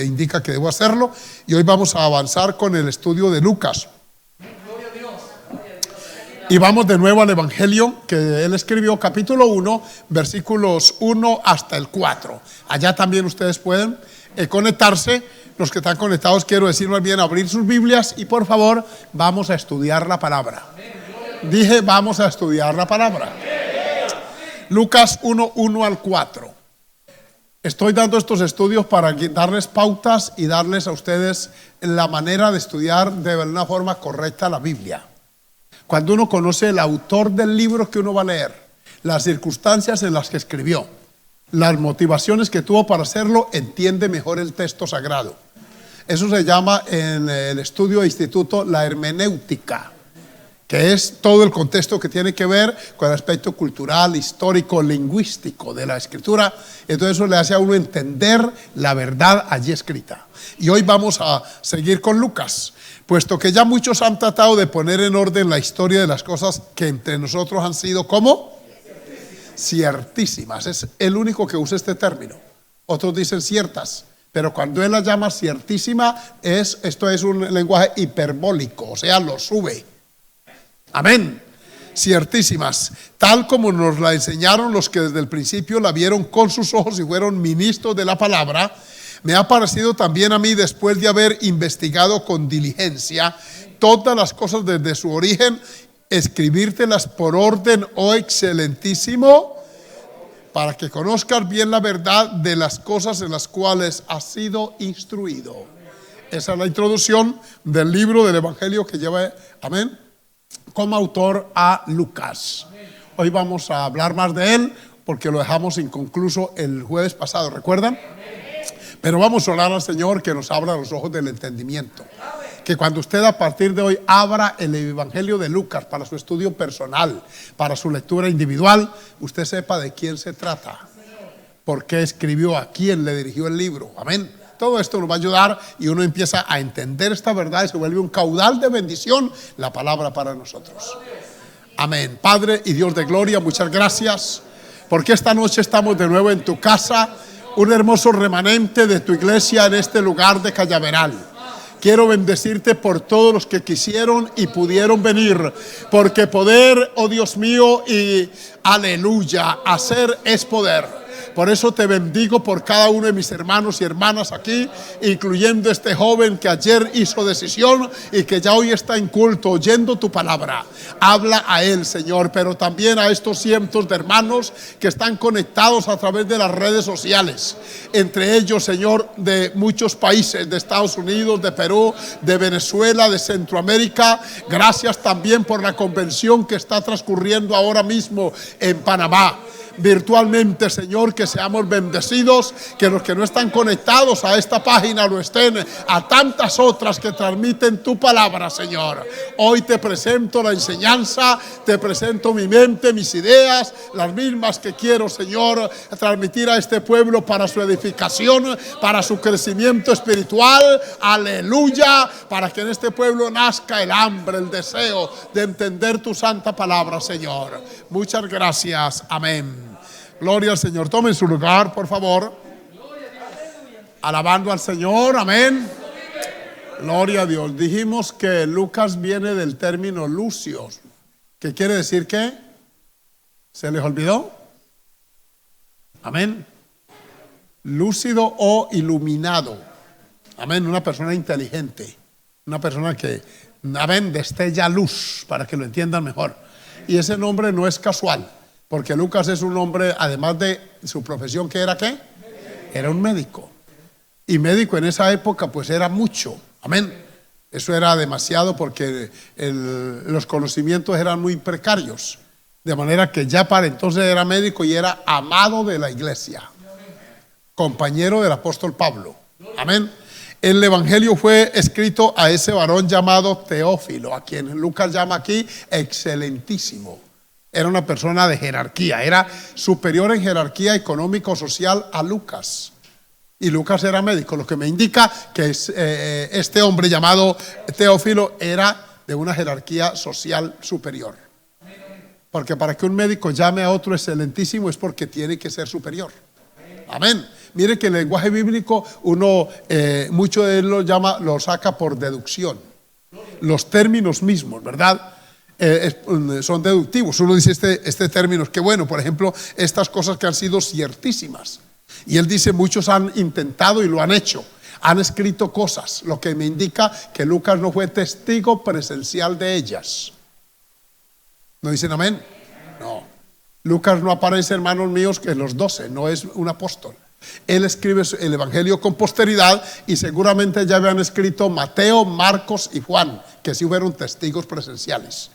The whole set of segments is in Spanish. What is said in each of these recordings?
indica que debo hacerlo, y hoy vamos a avanzar con el estudio de Lucas. Y vamos de nuevo al Evangelio que él escribió, capítulo 1, versículos 1 hasta el 4. Allá también ustedes pueden conectarse. Los que están conectados, quiero decir más bien abrir sus Biblias y por favor vamos a estudiar la palabra. Dije, vamos a estudiar la palabra. Lucas 1, 1 al 4. Estoy dando estos estudios para darles pautas y darles a ustedes la manera de estudiar de una forma correcta la Biblia. Cuando uno conoce el autor del libro que uno va a leer, las circunstancias en las que escribió, las motivaciones que tuvo para hacerlo, entiende mejor el texto sagrado. Eso se llama en el estudio de instituto la hermenéutica, que es todo el contexto que tiene que ver con el aspecto cultural, histórico, lingüístico de la escritura. Entonces eso le hace a uno entender la verdad allí escrita. Y hoy vamos a seguir con Lucas, puesto que ya muchos han tratado de poner en orden la historia de las cosas que entre nosotros han sido ¿cómo? Ciertísimas. Es el único que usa este término. Otros dicen ciertas, pero cuando él la llama ciertísima, esto es un lenguaje hiperbólico, o sea, lo sube. Amén. Ciertísimas, tal como nos la enseñaron los que desde el principio la vieron con sus ojos y fueron ministros de la palabra. Me ha parecido también a mí, después de haber investigado con diligencia todas las cosas desde su origen, escribírtelas por orden, oh excelentísimo, para que conozcas bien la verdad de las cosas en las cuales has sido instruido. Esa es la introducción del libro del Evangelio que lleva, amén, como autor a Lucas. Hoy vamos a hablar más de él porque lo dejamos inconcluso el jueves pasado, ¿recuerdan? Pero vamos a orar al Señor que nos abra los ojos del entendimiento. Que cuando usted a partir de hoy abra el Evangelio de Lucas para su estudio personal, para su lectura individual, usted sepa de quién se trata, por qué escribió, a quién le dirigió el libro. Amén. Todo esto nos va a ayudar y uno empieza a entender esta verdad y se vuelve un caudal de bendición la palabra para nosotros. Amén. Padre y Dios de gloria, muchas gracias porque esta noche estamos de nuevo en tu casa, un hermoso remanente de tu iglesia en este lugar de Cañaveral. Quiero bendecirte por todos los que quisieron y pudieron venir, porque poder, oh Dios mío, y aleluya, hacer es poder. Por eso te bendigo por cada uno de mis hermanos y hermanas aquí, incluyendo este joven que ayer hizo decisión y que ya hoy está en culto oyendo tu palabra. Habla a él, Señor, pero también a estos cientos de hermanos que están conectados a través de las redes sociales. Entre ellos, Señor, de muchos países, de Estados Unidos, de Perú, de Venezuela, de Centroamérica. Gracias también por la convención que está transcurriendo ahora mismo en Panamá. Virtualmente, Señor, que seamos bendecidos, que los que no están conectados a esta página lo estén a tantas otras que transmiten tu palabra, Señor. Hoy te presento la enseñanza, te presento mi mente, mis ideas, las mismas que quiero, Señor, transmitir a este pueblo para su edificación, para su crecimiento espiritual, aleluya, para que en este pueblo nazca el hambre, el deseo de entender tu santa palabra, Señor. Muchas gracias, amén. Gloria al Señor. Tomen su lugar, por favor. Alabando al Señor, amén. Gloria a Dios. Dijimos que Lucas viene del término lucios. ¿Qué quiere decir qué? ¿Se les olvidó? Amén. Lúcido o iluminado. Amén. Una persona inteligente. Una persona que, amén, destella luz, para que lo entiendan mejor. Y ese nombre no es casual. Porque Lucas es un hombre, además de su profesión, ¿qué era qué? Era un médico. Y médico en esa época pues era mucho. Amén. Eso era demasiado porque los conocimientos eran muy precarios. De manera que ya para entonces era médico y era amado de la iglesia. Compañero del apóstol Pablo. Amén. El evangelio fue escrito a ese varón llamado Teófilo, a quien Lucas llama aquí excelentísimo. Era una persona de jerarquía, era superior en jerarquía económico-social a Lucas. Y Lucas era médico, lo que me indica que este hombre llamado Teófilo era de una jerarquía social superior. Porque para que un médico llame a otro excelentísimo es porque tiene que ser superior. Amén. Mire que el lenguaje bíblico mucho de él lo saca por deducción. Los términos mismos, ¿verdad? Son deductivos. Uno dice este término, que bueno, por ejemplo, estas cosas que han sido ciertísimas. Y él dice, muchos han intentado y lo han hecho. Han escrito cosas, lo que me indica que Lucas no fue testigo presencial de ellas. ¿No dicen amén? No. Lucas no aparece, hermanos míos, en los 12, no es un apóstol. Él escribe el Evangelio con posteridad y seguramente ya habían escrito Mateo, Marcos y Juan, que sí fueron testigos presenciales.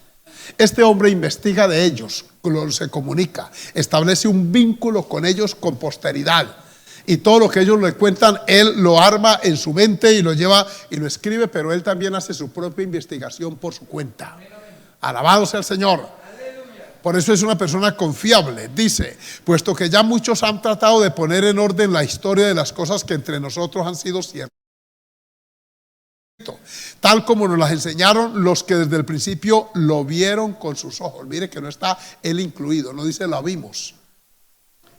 Este hombre investiga de ellos, se comunica, establece un vínculo con ellos con posteridad. Y todo lo que ellos le cuentan, él lo arma en su mente y lo lleva y lo escribe, pero él también hace su propia investigación por su cuenta. Alabado sea el Señor. Por eso es una persona confiable. Dice, puesto que ya muchos han tratado de poner en orden la historia de las cosas que entre nosotros han sido ciertas, tal como nos las enseñaron los que desde el principio lo vieron con sus ojos. Mire que no está él incluido, no dice lo vimos.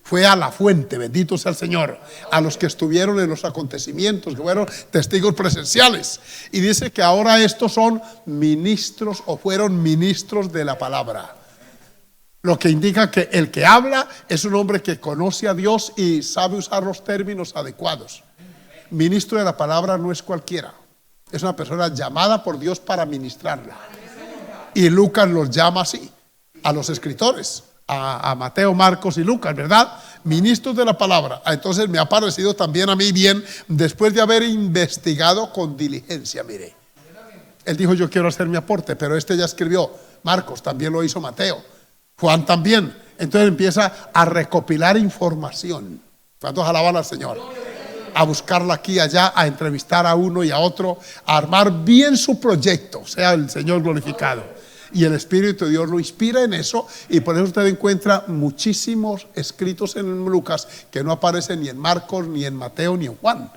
Fue a la fuente, bendito sea el Señor, a los que estuvieron en los acontecimientos, que fueron testigos presenciales. Y dice que ahora estos son ministros o fueron ministros de la palabra. Lo que indica que el que habla es un hombre que conoce a Dios y sabe usar los términos adecuados. Ministro de la palabra no es cualquiera, es una persona llamada por Dios para ministrarla. Y Lucas los llama así, a los escritores. A Mateo, Marcos y Lucas, ¿verdad? Ministros de la palabra. Entonces me ha parecido también a mí bien, después de haber investigado con diligencia, mire. Él dijo, yo quiero hacer mi aporte, pero este ya escribió. Marcos también lo hizo, Mateo. Juan también. Entonces empieza a recopilar información. ¿Cuántos alaban al Señor? A buscarla aquí y allá, a entrevistar a uno y a otro, a armar bien su proyecto, sea el Señor glorificado. Y el Espíritu de Dios lo inspira en eso, y por eso usted encuentra muchísimos escritos en Lucas que no aparecen ni en Marcos, ni en Mateo, ni en Juan,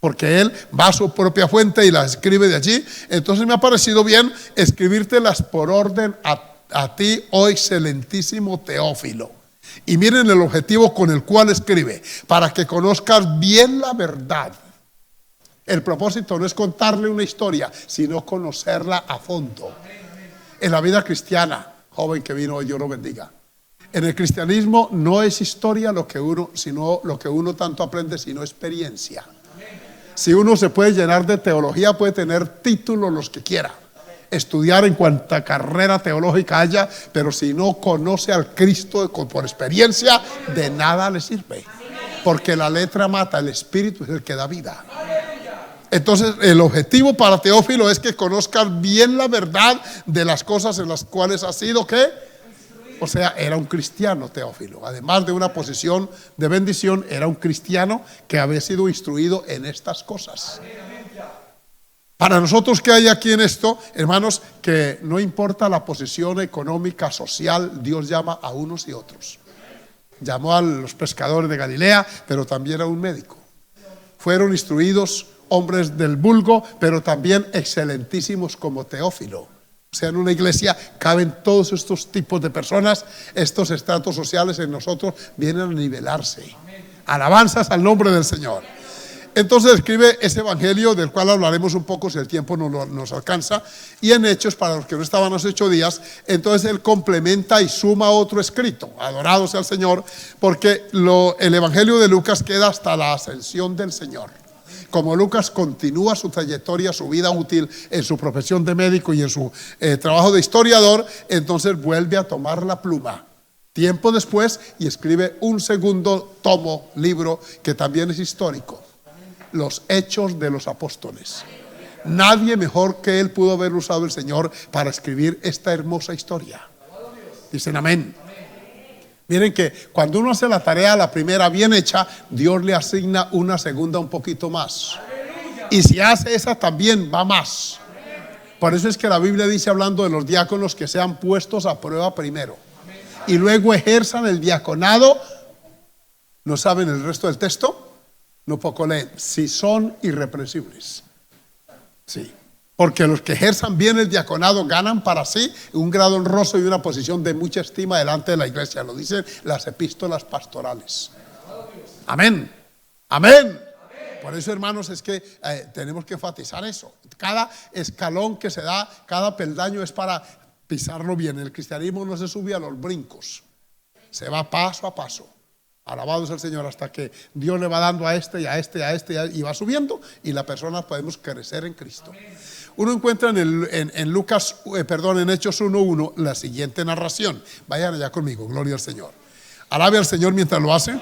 porque él va a su propia fuente y las escribe de allí. Entonces me ha parecido bien escribírtelas por orden a ti, oh excelentísimo Teófilo. Y miren el objetivo con el cual escribe: para que conozcas bien la verdad. El propósito no es contarle una historia, sino conocerla a fondo. En la vida cristiana, joven que vino hoy, Dios lo bendiga. En el cristianismo no es historia lo que uno tanto aprende, sino experiencia. Si uno se puede llenar de teología, puede tener títulos los que quiera, estudiar en cuanta carrera teológica haya, pero si no conoce al Cristo por experiencia, de nada le sirve. Porque la letra mata, el espíritu es el que da vida. Entonces el objetivo para Teófilo es que conozcas bien la verdad de las cosas en las cuales ha sido, ¿qué? O sea, era un cristiano Teófilo. Además de una posición de bendición, era un cristiano que había sido instruido en estas cosas. Para nosotros, ¿qué hay aquí en esto? Hermanos, que no importa la posición económica, social, Dios llama a unos y otros. Llamó a los pescadores de Galilea, pero también a un médico. Fueron instruidos hombres del vulgo, pero también excelentísimos como Teófilo. O sea, en una iglesia caben todos estos tipos de personas. Estos estratos sociales en nosotros vienen a nivelarse. Alabanzas al nombre del Señor. Entonces escribe ese evangelio, del cual hablaremos un poco si el tiempo nos alcanza. Y en Hechos, para los que no estaban los 8 días, entonces él complementa y suma otro escrito. Adorado sea el Señor, porque el evangelio de Lucas queda hasta la ascensión del Señor. Como Lucas continúa su trayectoria, su vida útil en su profesión de médico y en su trabajo de historiador, entonces vuelve a tomar la pluma tiempo después y escribe un segundo libro que también es histórico: los Hechos de los Apóstoles. Nadie mejor que él pudo haber usado el Señor para escribir esta hermosa historia. Dicen amén. Miren que cuando uno hace la tarea, la primera bien hecha, Dios le asigna una segunda un poquito más. Y si hace esa también va más. Por eso es que la Biblia dice, hablando de los diáconos, que sean puestos a prueba primero y luego ejerzan el diaconado. ¿No saben el resto del texto? No poco leen. Si son irreprensibles. Sí. Porque los que ejerzan bien el diaconado ganan para sí un grado honroso y una posición de mucha estima delante de la iglesia. Lo dicen las epístolas pastorales. Amén. Amén. Por eso, hermanos, es que tenemos que enfatizar eso. Cada escalón que se da, cada peldaño es para pisarlo bien. El cristianismo no se sube a los brincos, se va paso a paso. Alabado es el Señor, hasta que Dios le va dando a este y a este y a este y va subiendo, y la persona podemos crecer en Cristo. Uno encuentra en Lucas, en Hechos 1:1 la siguiente narración. Vayan allá conmigo, gloria al Señor. Alabe al Señor mientras lo hace.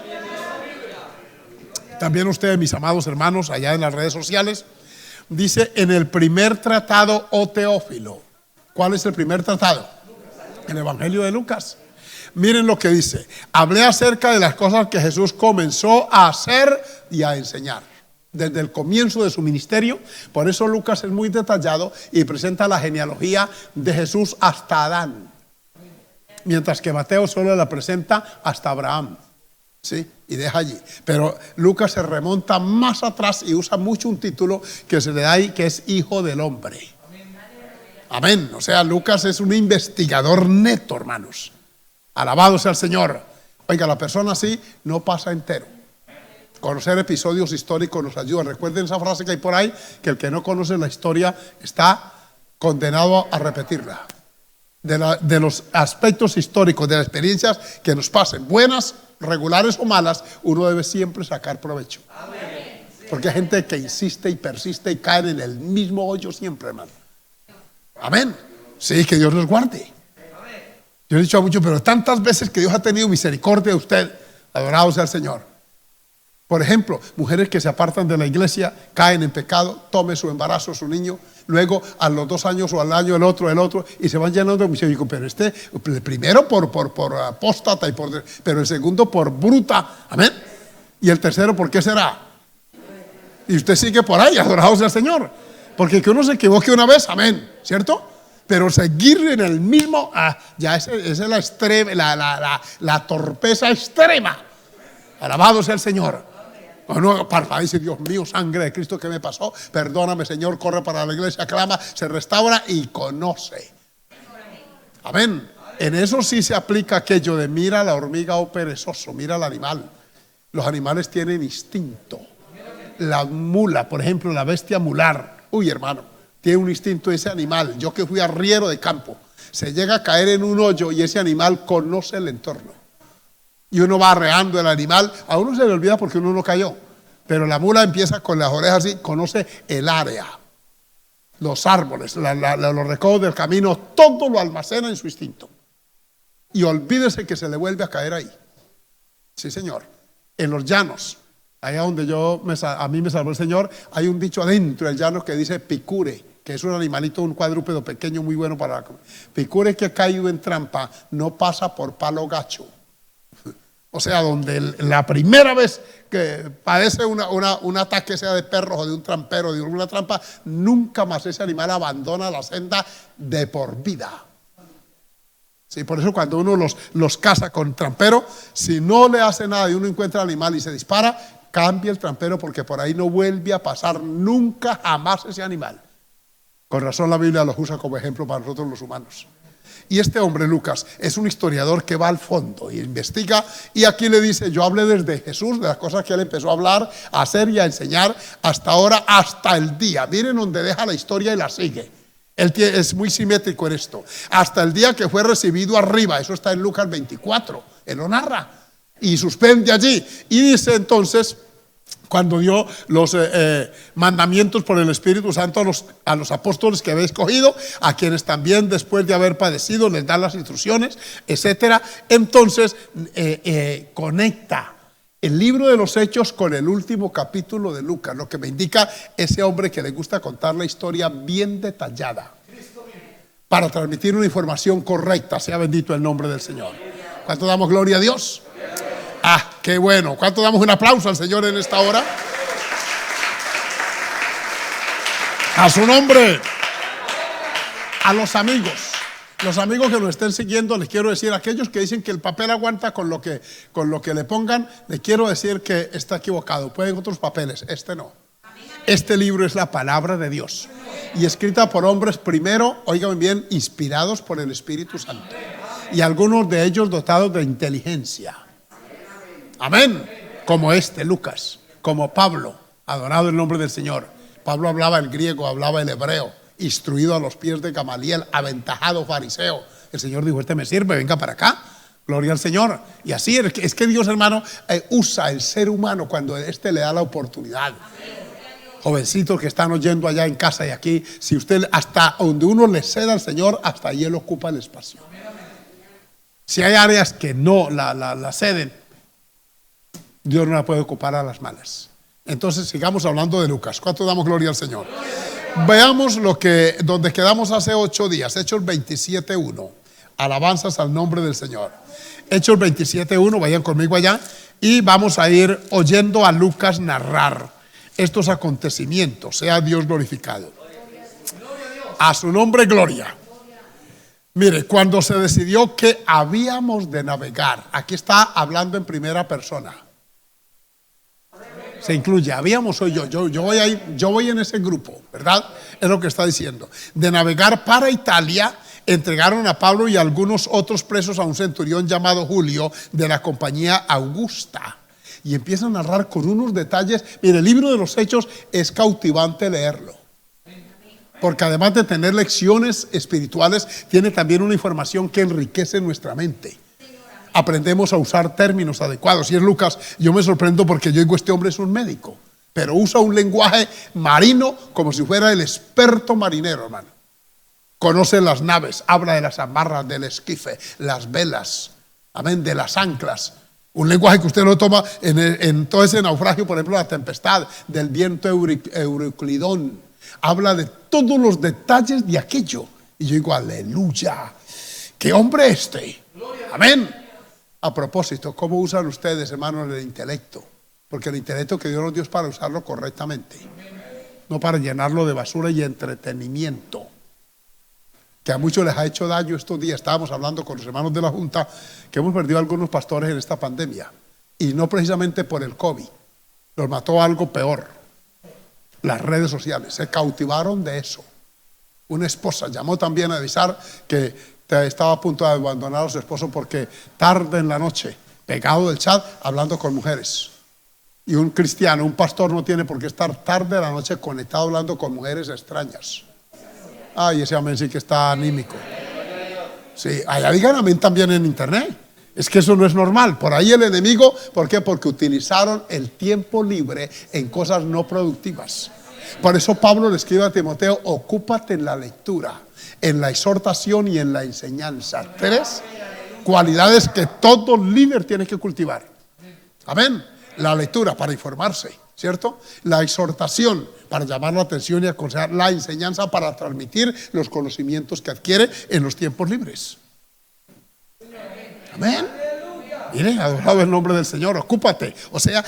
También ustedes, mis amados hermanos, allá en las redes sociales. Dice en el primer tratado, oh Teófilo. ¿Cuál es el primer tratado? El Evangelio de Lucas. Miren lo que dice. Hablé acerca de las cosas que Jesús comenzó a hacer y a enseñar desde el comienzo de su ministerio. Por eso Lucas es muy detallado y presenta la genealogía de Jesús hasta Adán, mientras que Mateo solo la presenta hasta Abraham. ¿Sí? Y deja allí. Pero Lucas se remonta más atrás y usa mucho un título que se le da ahí, que es Hijo del Hombre. Amén. O sea, Lucas es un investigador neto, hermanos. Alabado sea el Señor. Oiga, la persona así no pasa entero. Conocer episodios históricos nos ayuda. Recuerden esa frase que hay por ahí, que el que no conoce la historia está condenado a repetirla. De los aspectos históricos, de las experiencias que nos pasen, buenas, regulares o malas, uno debe siempre sacar provecho. Porque hay gente que insiste y persiste y cae en el mismo hoyo siempre, hermano. Amén. Sí, que Dios nos guarde. Yo he dicho a muchos, pero tantas veces que Dios ha tenido misericordia de usted, adorado sea el Señor. Por ejemplo, mujeres que se apartan de la iglesia, caen en pecado, tome su embarazo, su niño, luego a los 2 años o al año el otro, y se van llenando de misericordia. Pero el primero por apóstata, pero el segundo por bruta, amén. Y el tercero, ¿por qué será? Y usted sigue por ahí, adorado sea el Señor. Porque que uno se equivoque una vez, amén, ¿cierto? Pero seguir en el mismo, ya esa es la extrema, la torpeza extrema. Alabado sea el Señor. Uno para dice, Dios mío, sangre de Cristo, ¿qué me pasó? Perdóname, Señor, corre para la iglesia, clama, se restaura y conoce. Amén. En eso sí se aplica aquello de mira la hormiga, oh perezoso, mira al animal. Los animales tienen instinto. La mula, por ejemplo, la bestia mular, uy, hermano, tiene un instinto ese animal. Yo que fui arriero de campo, se llega a caer en un hoyo y ese animal conoce el entorno. Y uno va arreando el animal, a uno se le olvida porque uno no cayó. Pero la mula empieza con las orejas así, conoce el área, los árboles, los recodos del camino, todo lo almacena en su instinto. Y olvídese que se le vuelve a caer ahí. Sí, Señor. En los llanos, allá donde a mí me salvó el Señor, hay un dicho adentro del llano que dice picure, que es un animalito, un cuadrúpedo pequeño muy bueno para la comida. Picure que ha caído en trampa no pasa por palo gacho. O sea, donde la primera vez que padece un ataque, sea de perros o de un trampero, de alguna trampa, nunca más ese animal abandona la senda de por vida. Sí, por eso cuando uno los caza con trampero, si no le hace nada y uno encuentra al animal y se dispara, cambia el trampero porque por ahí no vuelve a pasar nunca jamás ese animal. Con razón la Biblia los usa como ejemplo para nosotros los humanos. Y este hombre, Lucas, es un historiador que va al fondo y investiga, y aquí le dice, yo hablé desde Jesús, de las cosas que él empezó a hablar, a hacer y a enseñar hasta ahora, hasta el día. Miren donde deja la historia y la sigue. Él es muy simétrico en esto. Hasta el día que fue recibido arriba, eso está en Lucas 24, él lo narra y suspende allí. Y dice entonces, cuando dio los mandamientos por el Espíritu Santo a los apóstoles que había escogido, a quienes también después de haber padecido les da las instrucciones, etcétera. Entonces conecta el libro de los Hechos con el último capítulo de Lucas, lo que me indica ese hombre que le gusta contar la historia bien detallada para transmitir una información correcta. Sea bendito el nombre del Señor. ¿Cuánto damos gloria a Dios? Qué bueno. ¿Cuánto damos un aplauso al Señor en esta hora? A su nombre. A los amigos que nos estén siguiendo, les quiero decir, aquellos que dicen que el papel aguanta con lo que le pongan, les quiero decir que está equivocado. Pueden otros papeles, este no. Este libro es la palabra de Dios y escrita por hombres primero, oigan bien, inspirados por el Espíritu Santo, y algunos de ellos dotados de inteligencia. Amén. Como Lucas. como Pablo, adorado el nombre del Señor. Pablo hablaba el griego, hablaba el hebreo, instruido a los pies de Gamaliel, aventajado fariseo. El Señor dijo, este me sirve, venga para acá. Gloria al Señor. Y así es que Dios, hermano, usa el ser humano cuando éste le da la oportunidad. Jovencitos que están oyendo allá en casa y aquí, si usted hasta donde uno le ceda al Señor, hasta ahí Él ocupa el espacio. Si hay áreas que no la ceden, Dios no la puede ocupar a las malas. Entonces sigamos hablando de Lucas. ¿Cuánto damos gloria al Señor? Veamos donde quedamos hace 8 días, Hechos 27:1. Alabanzas al nombre del Señor. Hechos 27:1, vayan conmigo allá y vamos a ir oyendo a Lucas narrar estos acontecimientos. Sea Dios glorificado. A su nombre gloria. Mire, cuando se decidió que habíamos de navegar, aquí está hablando en primera persona. Se incluye, habíamos soy yo voy en ese grupo, ¿verdad? Es lo que está diciendo. De navegar para Italia, entregaron a Pablo y a algunos otros presos a un centurión llamado Julio de la compañía Augusta. Y empieza a narrar con unos detalles. Mire, el libro de los Hechos es cautivante leerlo. Porque además de tener lecciones espirituales, tiene también una información que enriquece nuestra mente. Aprendemos a usar términos adecuados. Y es Lucas, yo me sorprendo porque yo digo, este hombre es un médico, pero usa un lenguaje marino como si fuera el experto marinero, hermano. Conoce las naves, habla de las amarras, del esquife, las velas, amén, de las anclas. Un lenguaje que usted lo toma en todo ese naufragio, por ejemplo, la tempestad, del viento Euroclidón. Habla de todos los detalles de aquello. Y yo digo, aleluya, qué hombre este. Amén. A propósito, ¿cómo usan ustedes, hermanos, el intelecto? Porque el intelecto que Dios nos dio es para usarlo correctamente, no para llenarlo de basura y entretenimiento, que a muchos les ha hecho daño estos días. Estábamos hablando con los hermanos de la Junta que hemos perdido a algunos pastores en esta pandemia, y no precisamente por el COVID, los mató algo peor, las redes sociales. Se cautivaron de eso. Una esposa llamó también a avisar que estaba a punto de abandonar a su esposo porque tarde en la noche, pegado del chat, hablando con mujeres. Y un cristiano, un pastor, no tiene por qué estar tarde en la noche conectado hablando con mujeres extrañas. Ay, ese amén sí que está anímico. Sí, allá digan amén también en internet. Es que eso no es normal. Por ahí el enemigo, ¿por qué? Porque utilizaron el tiempo libre en cosas no productivas. Por eso Pablo le escribe a Timoteo, ocúpate en la lectura, en la exhortación y en la enseñanza. 3 cualidades que todo líder tiene que cultivar. Amén. La lectura para informarse, ¿cierto? La exhortación para llamar la atención y aconsejar. La enseñanza para transmitir los conocimientos que adquiere en los tiempos libres. Amén. Mire, adorado el nombre del Señor, ocúpate. O sea,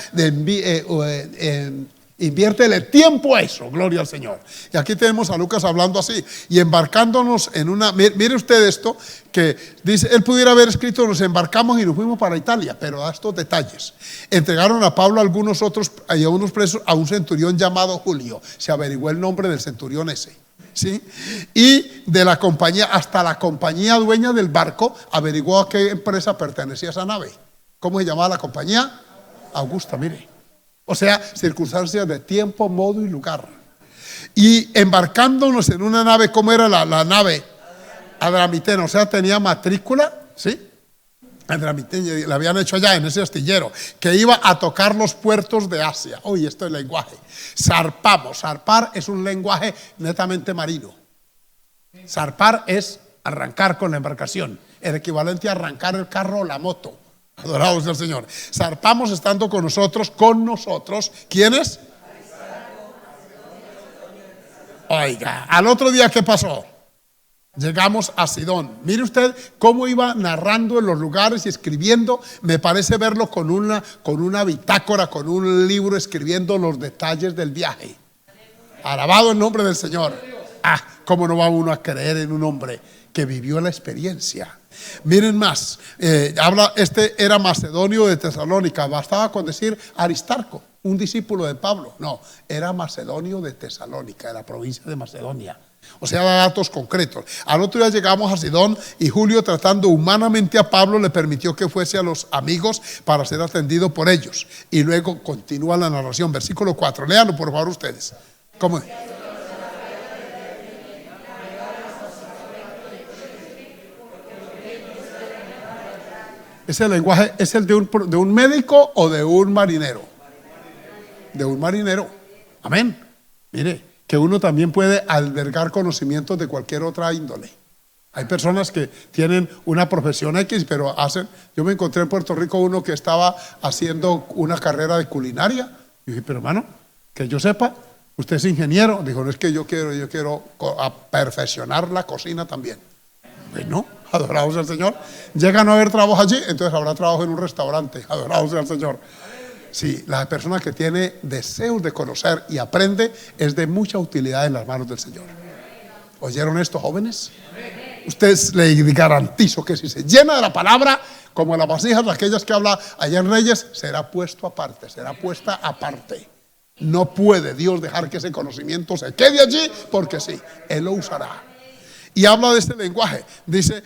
inviértele tiempo a eso, gloria al Señor. Y aquí tenemos a Lucas hablando así y embarcándonos en una. Mire usted esto, que dice, él pudiera haber escrito, nos embarcamos y nos fuimos para Italia, pero da estos detalles. Entregaron a Pablo a algunos otros y a unos presos a un centurión llamado Julio. Se averiguó el nombre del centurión ese, ¿sí? Y de la compañía, hasta la compañía dueña del barco, averiguó a qué empresa pertenecía esa nave. ¿Cómo se llamaba la compañía? Augusta, mire. O sea, circunstancias de tiempo, modo y lugar. Y embarcándonos en una nave, ¿cómo era la nave? Adramitena, o sea, tenía matrícula, ¿sí? Adramitena, la habían hecho allá en ese astillero, que iba a tocar los puertos de Asia. Oye, esto es lenguaje. Zarpamos. Zarpar es un lenguaje netamente marino. Zarpar es arrancar con la embarcación, el equivalente a arrancar el carro o la moto. Adorado sea el Señor. Zarpamos estando con nosotros. ¿Quiénes? Oiga, al otro día, ¿qué pasó? Llegamos a Sidón. Mire usted cómo iba narrando en los lugares y escribiendo. Me parece verlo con una bitácora, con un libro, escribiendo los detalles del viaje. Alabado el nombre del Señor. ¿Cómo no va uno a creer en un hombre que vivió la experiencia? Miren más, era macedonio de Tesalónica. Bastaba con decir Aristarco, un discípulo de Pablo. No, era macedonio de Tesalónica, de la provincia de Macedonia. O sea, da datos concretos. Al otro día llegamos a Sidón y Julio, tratando humanamente a Pablo, le permitió que fuese a los amigos para ser atendido por ellos. Y luego continúa la narración, versículo 4. Léanlo por favor ustedes. ¿Cómo es? Ese lenguaje es el de un médico o de un marinero. De un marinero. Amén. Mire, que uno también puede albergar conocimientos de cualquier otra índole. Hay personas que tienen una profesión X, pero hacen. Yo me encontré en Puerto Rico uno que estaba haciendo una carrera de culinaria. Y dije, pero hermano, que yo sepa, usted es ingeniero. Dijo, no, es que yo quiero perfeccionar la cocina también. Bueno, adorados al Señor. Llega a no haber trabajo allí, entonces habrá trabajo en un restaurante. Adorados al Señor. Sí, la persona que tiene deseos de conocer y aprende es de mucha utilidad en las manos del Señor. ¿Oyeron esto, jóvenes? Ustedes le garantizo que si se llena de la palabra, como las vasijas de aquellas que habla allá en Reyes, será puesto aparte, será puesta aparte. No puede Dios dejar que ese conocimiento se quede allí, porque sí, Él lo usará. Y habla de este lenguaje. Dice,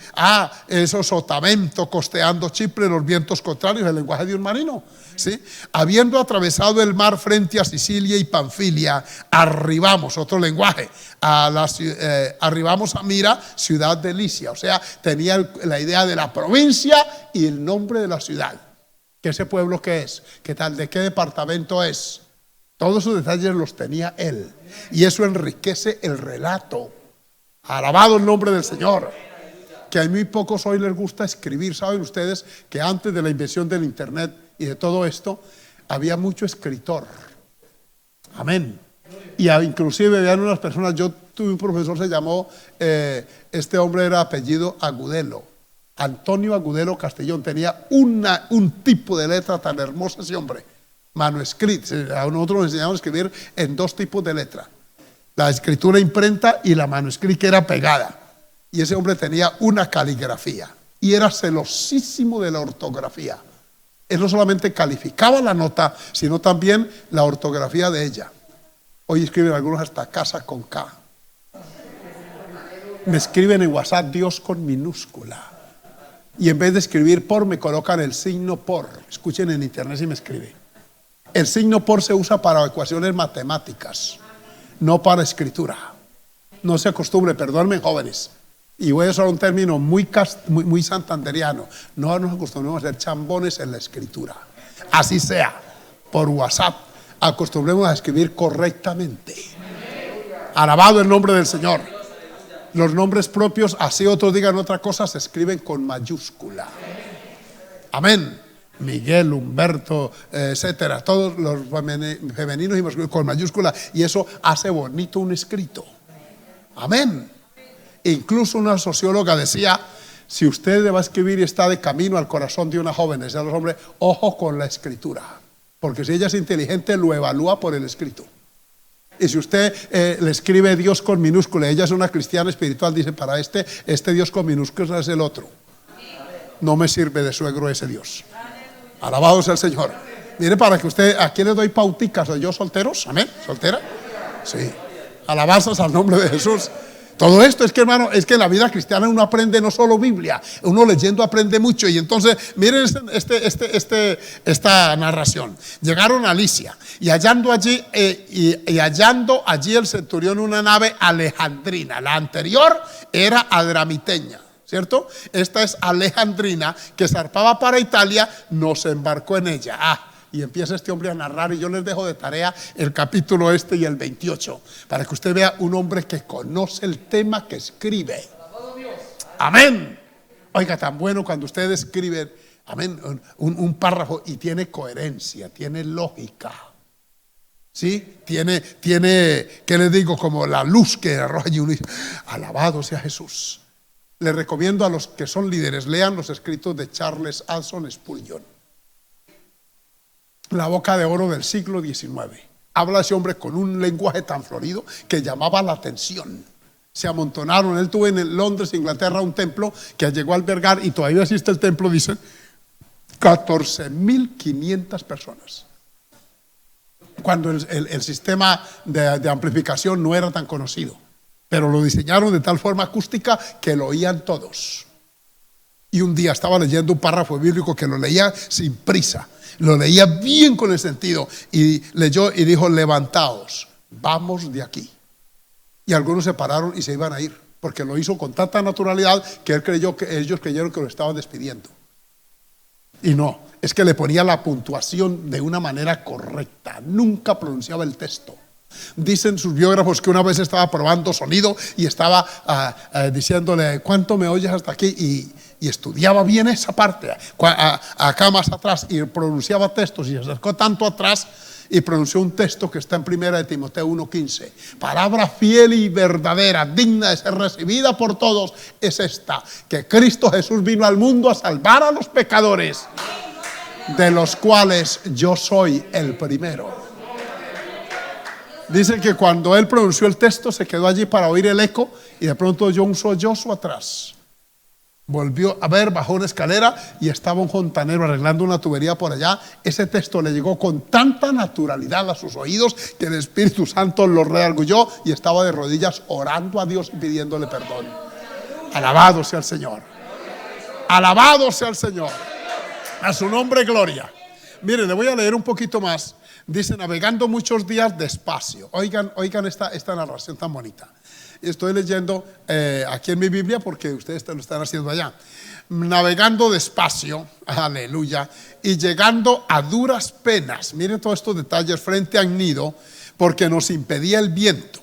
eso sotavento costeando Chipre, los vientos contrarios, el lenguaje de un marino. ¿Sí? Habiendo atravesado el mar frente a Sicilia y Panfilia, arribamos, otro lenguaje, arribamos a Mira, ciudad de Licia. O sea, tenía la idea de la provincia y el nombre de la ciudad. ¿Qué ese pueblo qué es? ¿Qué tal? ¿De qué departamento es? Todos esos detalles los tenía él. Y eso enriquece el relato. Alabado el nombre del Señor. Que a muy pocos hoy les gusta escribir. Saben ustedes que antes de la invención del internet y de todo esto, había mucho escritor. Amén. Y inclusive vean unas personas. Yo tuve un profesor, se llamó, este hombre era apellido Agudelo, Antonio Agudelo Castellón. Tenía un tipo de letra tan hermosa ese hombre, manuscrito. A nosotros nos enseñaron a escribir en dos tipos de letra: la escritura imprenta y la manuscrita, que era pegada. Y ese hombre tenía una caligrafía y era celosísimo de la ortografía. Él no solamente calificaba la nota, sino también la ortografía de ella. Hoy escriben algunos hasta casa con K. Me escriben en WhatsApp Dios con minúscula. Y en vez de escribir por, me colocan el signo por. Escuchen en internet si me escribe. El signo por se usa para ecuaciones matemáticas, no para escritura. No se acostumbre, perdónenme, jóvenes. Y voy a usar un término muy santanderiano. No nos acostumbremos a ser chambones en la escritura. Así sea, por WhatsApp, acostumbremos a escribir correctamente. Alabado el nombre del Señor. Los nombres propios, así otros digan otra cosa, se escriben con mayúscula. Amén. Miguel, Humberto, etcétera, todos los femeninos y masculinos con mayúscula, y eso hace bonito un escrito. Amén. Incluso una socióloga decía, si usted le va a escribir y está de camino al corazón de una joven, decía a los hombres, ojo con la escritura, porque si ella es inteligente lo evalúa por el escrito. Y si usted le escribe Dios con minúscula, ella es una cristiana espiritual, dice, para este Dios con minúscula es el otro. No me sirve de suegro ese Dios. Alabado sea el Señor. Mire, para que usted, aquí le doy pauticas. ¿Soy yo solteros? Amén. ¿Soltera? Sí. Alabanzas al nombre de Jesús. Todo esto es que, hermano, es que en la vida cristiana uno aprende no solo Biblia, uno leyendo aprende mucho. Y entonces, miren esta narración. Llegaron a Licia y hallando allí el centurión una nave alejandrina. La anterior era adramiteña, ¿cierto? Esta es alejandrina, que zarpaba para Italia, nos embarcó en ella. Y empieza este hombre a narrar, y yo les dejo de tarea el capítulo y el 28, para que usted vea un hombre que conoce el tema que escribe. Amén. Oiga, tan bueno cuando usted escribe, amén, un párrafo y tiene coherencia, tiene lógica. ¿Sí? Tiene, ¿qué les digo? Como la luz que arroja y uno dice, alabado sea Jesús. Les recomiendo a los que son líderes, lean los escritos de Charles Anson Spurgeon. La boca de oro del siglo XIX. Habla ese hombre con un lenguaje tan florido que llamaba la atención. Se amontonaron. Él tuvo en Londres, Inglaterra, un templo que llegó a albergar, y todavía existe el templo, dicen, 14.500 personas. Cuando el sistema de amplificación no era tan conocido. pero lo diseñaron de tal forma acústica que lo oían todos. Y un día estaba leyendo un párrafo bíblico que lo leía sin prisa, lo leía bien con el sentido, y leyó y dijo: levantaos, vamos de aquí. Y algunos se pararon y se iban a ir, porque lo hizo con tanta naturalidad que ellos creyeron que lo estaban despidiendo. Y no, es que le ponía la puntuación de una manera correcta, nunca pronunciaba el texto. Dicen sus biógrafos que una vez estaba probando sonido y estaba diciéndole: ¿cuánto me oyes hasta aquí? Y estudiaba bien esa parte, acá más atrás, y pronunciaba textos, y se acercó tanto atrás y pronunció un texto que está en 1 Timoteo 1:15. Palabra fiel y verdadera, digna de ser recibida por todos, es esta: que Cristo Jesús vino al mundo a salvar a los pecadores, de los cuales yo soy el primero. Dicen que cuando él pronunció el texto se quedó allí para oír el eco, y de pronto oyó un sollozo atrás. Volvió a ver, bajó una escalera y estaba un fontanero arreglando una tubería por allá. Ese texto le llegó con tanta naturalidad a sus oídos que el Espíritu Santo lo redarguyó y estaba de rodillas orando a Dios y pidiéndole perdón. Alabado sea el Señor. Alabado sea el Señor. A su nombre gloria. Miren, le voy a leer un poquito más. Dice: navegando muchos días despacio. Oigan esta narración tan bonita. Estoy leyendo aquí en mi Biblia porque ustedes lo están haciendo allá. Navegando despacio, aleluya, y llegando a duras penas. Miren todos estos detalles: frente a Gnido, porque nos impedía el viento.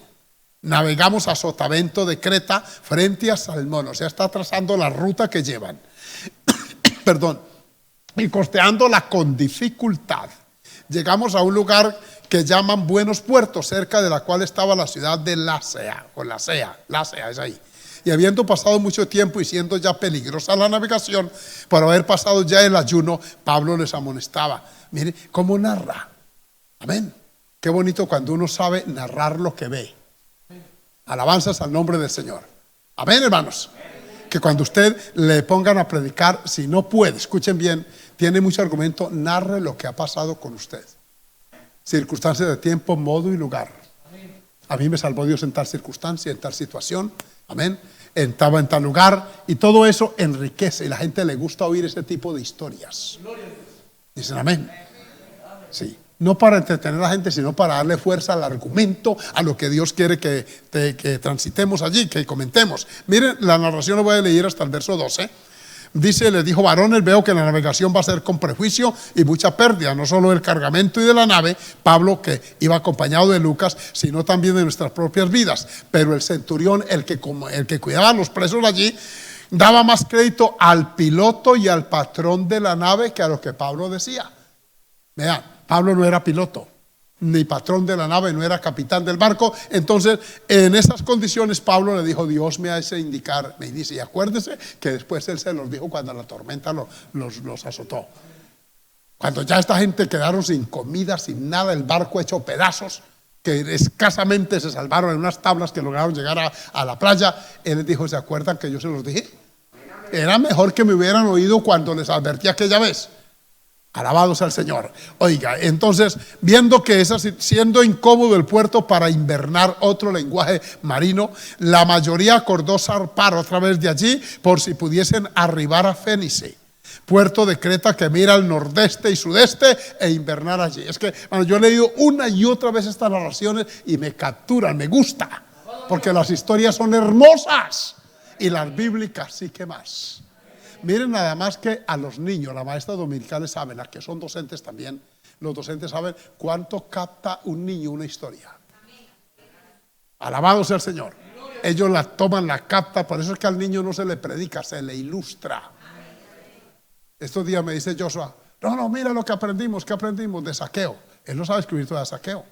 Navegamos a Sotavento de Creta, frente a Salmón. O sea, está trazando la ruta que llevan. Perdón. Y costeándola con dificultad. Llegamos a un lugar que llaman Buenos Puertos, cerca de la cual estaba la ciudad de Lasea, o Lasea es ahí. Y habiendo pasado mucho tiempo y siendo ya peligrosa la navegación, por haber pasado ya el ayuno, Pablo les amonestaba. Mire cómo narra. Amén. Qué bonito cuando uno sabe narrar lo que ve. Alabanzas al nombre del Señor. Amén, hermanos. Que cuando usted le pongan a predicar, si no puede, escuchen bien, tiene mucho argumento, narre lo que ha pasado con usted. Circunstancias de tiempo, modo y lugar. A mí me salvó Dios en tal circunstancia, en tal situación. Amén. Estaba en tal lugar, y todo eso enriquece, y la gente le gusta oír ese tipo de historias. Dicen amén. Sí. No para entretener a la gente, sino para darle fuerza al argumento, a lo que Dios quiere que transitemos allí, que comentemos. Miren, la narración la voy a leer hasta el verso 12. Dice: les dijo: varones, veo que la navegación va a ser con prejuicio y mucha pérdida, no solo del cargamento y de la nave, Pablo, que iba acompañado de Lucas, sino también de nuestras propias vidas. Pero el centurión, el que cuidaba a los presos allí, daba más crédito al piloto y al patrón de la nave que a lo que Pablo decía. Vean, Pablo no era piloto, ni patrón de la nave, no era capitán del barco. Entonces, en esas condiciones, Pablo le dijo: Dios me hace indicar, me dice, y acuérdese que después él se los dijo cuando la tormenta los azotó. Cuando ya esta gente quedaron sin comida, sin nada, el barco hecho pedazos, que escasamente se salvaron en unas tablas que lograron llegar a la playa, él les dijo: ¿se acuerdan que yo se los dije? Era mejor que me hubieran oído cuando les advertí aquella vez. Alabados al Señor. Oiga, entonces, viendo que siendo incómodo el puerto para invernar, otro lenguaje marino, la mayoría acordó zarpar otra vez de allí por si pudiesen arribar a Fénice, puerto de Creta que mira al nordeste y sudeste, e invernar allí. Es que, bueno, yo he leído una y otra vez estas narraciones y me capturan, me gusta, porque las historias son hermosas y las bíblicas sí que más. Miren nada más que a los niños, las maestras dominicales saben, las que son docentes también, los docentes saben cuánto capta un niño una historia. Alabado sea el Señor. Ellos la toman, la captan, por eso es que al niño no se le predica, se le ilustra. Estos días me dice Joshua: no, mira lo que aprendimos de Zaqueo. Él no sabe escribir todo de Zaqueo.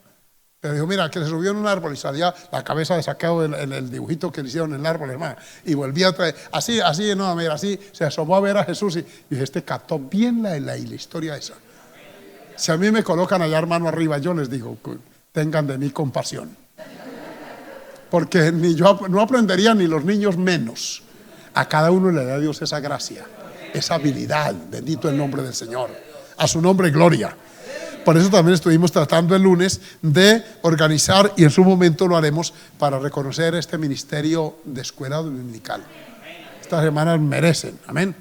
Pero dijo: mira, que se subió en un árbol y salía la cabeza de Zaqueo en el dibujito que le hicieron en el árbol, hermano. Y volvía a traer, así, no, mira, así, se asomó a ver a Jesús y dije: este captó bien la historia esa. Si a mí me colocan allá, hermano, arriba, yo les digo: tengan de mí compasión. Porque ni yo no aprendería, ni los niños menos. A cada uno le da a Dios esa gracia, esa habilidad. Bendito el nombre del Señor. A su nombre gloria. Por eso también estuvimos tratando el lunes de organizar, y en su momento lo haremos, para reconocer este ministerio de escuela dominical. Estas hermanas merecen, amén.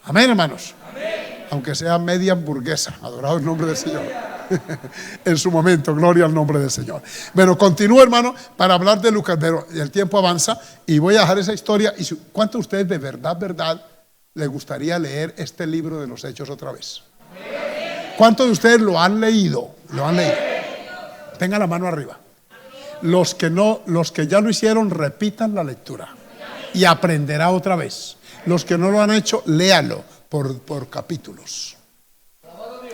Amén, hermanos. Aunque sea media hamburguesa, adorado el nombre del Señor. En su momento, gloria al nombre del Señor. Bueno, continúo, hermano, para hablar de Lucas, pero el tiempo avanza y voy a dejar esa historia. ¿Y cuántos de ustedes de verdad les gustaría leer este libro de los Hechos otra vez? ¿Cuántos de ustedes lo han leído? ¿Lo han leído? Tengan la mano arriba. Los que no, los que ya lo hicieron, repitan la lectura y aprenderá otra vez. Los que no lo han hecho, léalo por capítulos.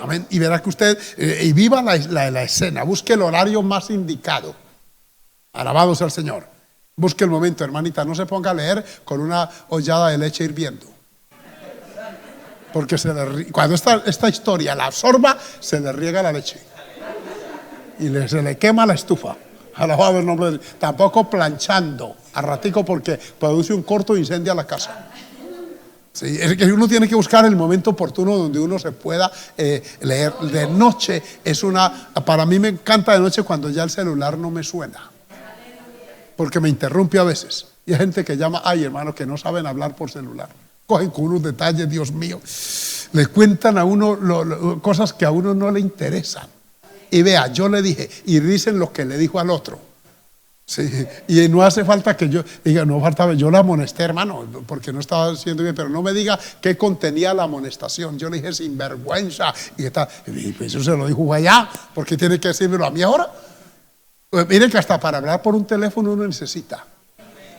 Amén. Y verá que usted, y viva la escena, busque el horario más indicado. Alabado sea el Señor. Busque el momento, hermanita, no se ponga a leer con una ollada de leche hirviendo. Porque cuando esta historia la absorba, se le riega la leche. Y se le quema la estufa. Alabado el nombre de Dios. Tampoco planchando a ratico, porque produce un corto e incendia la casa. Sí, es que uno tiene que buscar el momento oportuno donde uno se pueda leer. De noche para mí me encanta de noche cuando ya el celular no me suena, porque me interrumpe a veces. Y hay gente que llama, ay hermano, que no saben hablar por celular. Cogen con unos detalles, Dios mío. Le cuentan a uno cosas que a uno no le interesan. Y vea, yo le dije, y dicen lo que le dijo al otro. Sí, y no hace falta que yo diga, no faltaba, yo la amonesté, hermano, porque no estaba haciendo bien, pero no me diga qué contenía la amonestación. Yo le dije sinvergüenza, y pues eso se lo dijo allá, porque tiene que decírmelo a mí ahora. Pues miren que hasta para hablar por un teléfono uno necesita.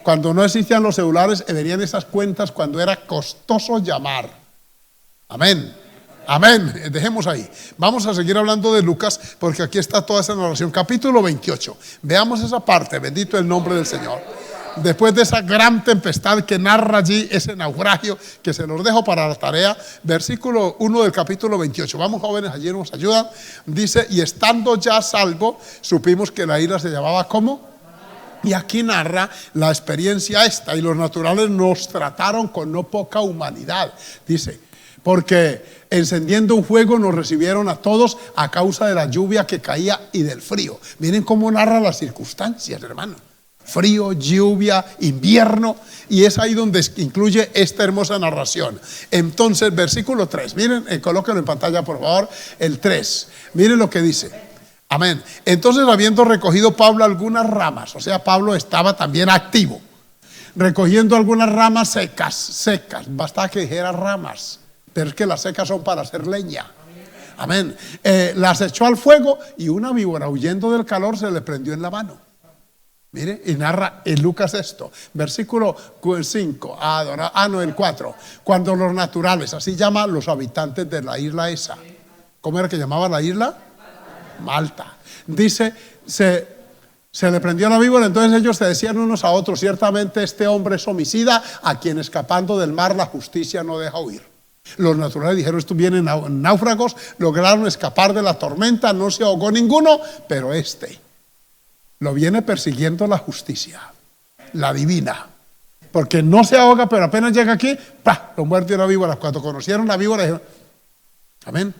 Cuando no existían los celulares, venían esas cuentas cuando era costoso llamar. Amén. Amén, dejemos ahí. Vamos a seguir hablando de Lucas, porque aquí está toda esa narración. Capítulo 28, veamos esa parte, bendito el nombre del Señor. Después de esa gran tempestad que narra allí, ese naufragio, que se los dejo para la tarea, versículo 1 del capítulo 28. Vamos, jóvenes, allí nos ayudan. Dice, y estando ya a salvo, supimos que la isla se llamaba ¿cómo? Y aquí narra la experiencia esta, y los naturales nos trataron con no poca humanidad. Dice, porque encendiendo un fuego nos recibieron a todos a causa de la lluvia que caía y del frío. Miren cómo narra las circunstancias, hermano. Frío, lluvia, invierno, y es ahí donde incluye esta hermosa narración. Entonces, versículo 3, miren, colóquenlo en pantalla por favor, el 3, miren lo que dice. Amén. Entonces, habiendo recogido Pablo algunas ramas, o sea, Pablo estaba también activo, recogiendo algunas ramas secas, basta que dijera ramas, pero es que las secas son para hacer leña. Amén. Las echó al fuego y una víbora, huyendo del calor, se le prendió en la mano. Mire, y narra en Lucas esto, versículo 5, el 4. Cuando los naturales, así llaman los habitantes de la isla esa. ¿Cómo era que llamaba la isla? Malta. Dice, se le prendió la víbora, entonces ellos se decían unos a otros, ciertamente este hombre es homicida, a quien escapando del mar la justicia no deja huir. Los naturales dijeron, estos vienen náufragos, lograron escapar de la tormenta, no se ahogó ninguno, pero lo viene persiguiendo la justicia, la divina, porque no se ahoga, pero apenas llega aquí, ¡pah!, lo muerde una víbora. Cuando conocieron la víbora dijeron, amén,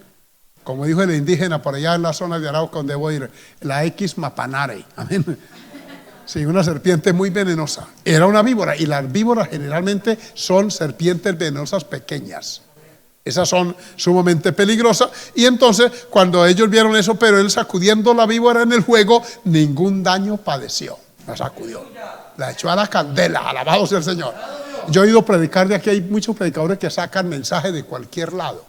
como dijo el indígena por allá en la zona de Arauca donde voy a ir, la X mapanare, amén. Sí, una serpiente muy venenosa, era una víbora, y las víboras generalmente son serpientes venenosas pequeñas. Esas son sumamente peligrosas. Y entonces cuando ellos vieron eso, pero él sacudiendo la víbora en el fuego, ningún daño padeció. La sacudió, la echó a la candela. Alabado sea el Señor. Yo he ido a predicar de aquí, hay muchos predicadores que sacan mensaje de cualquier lado,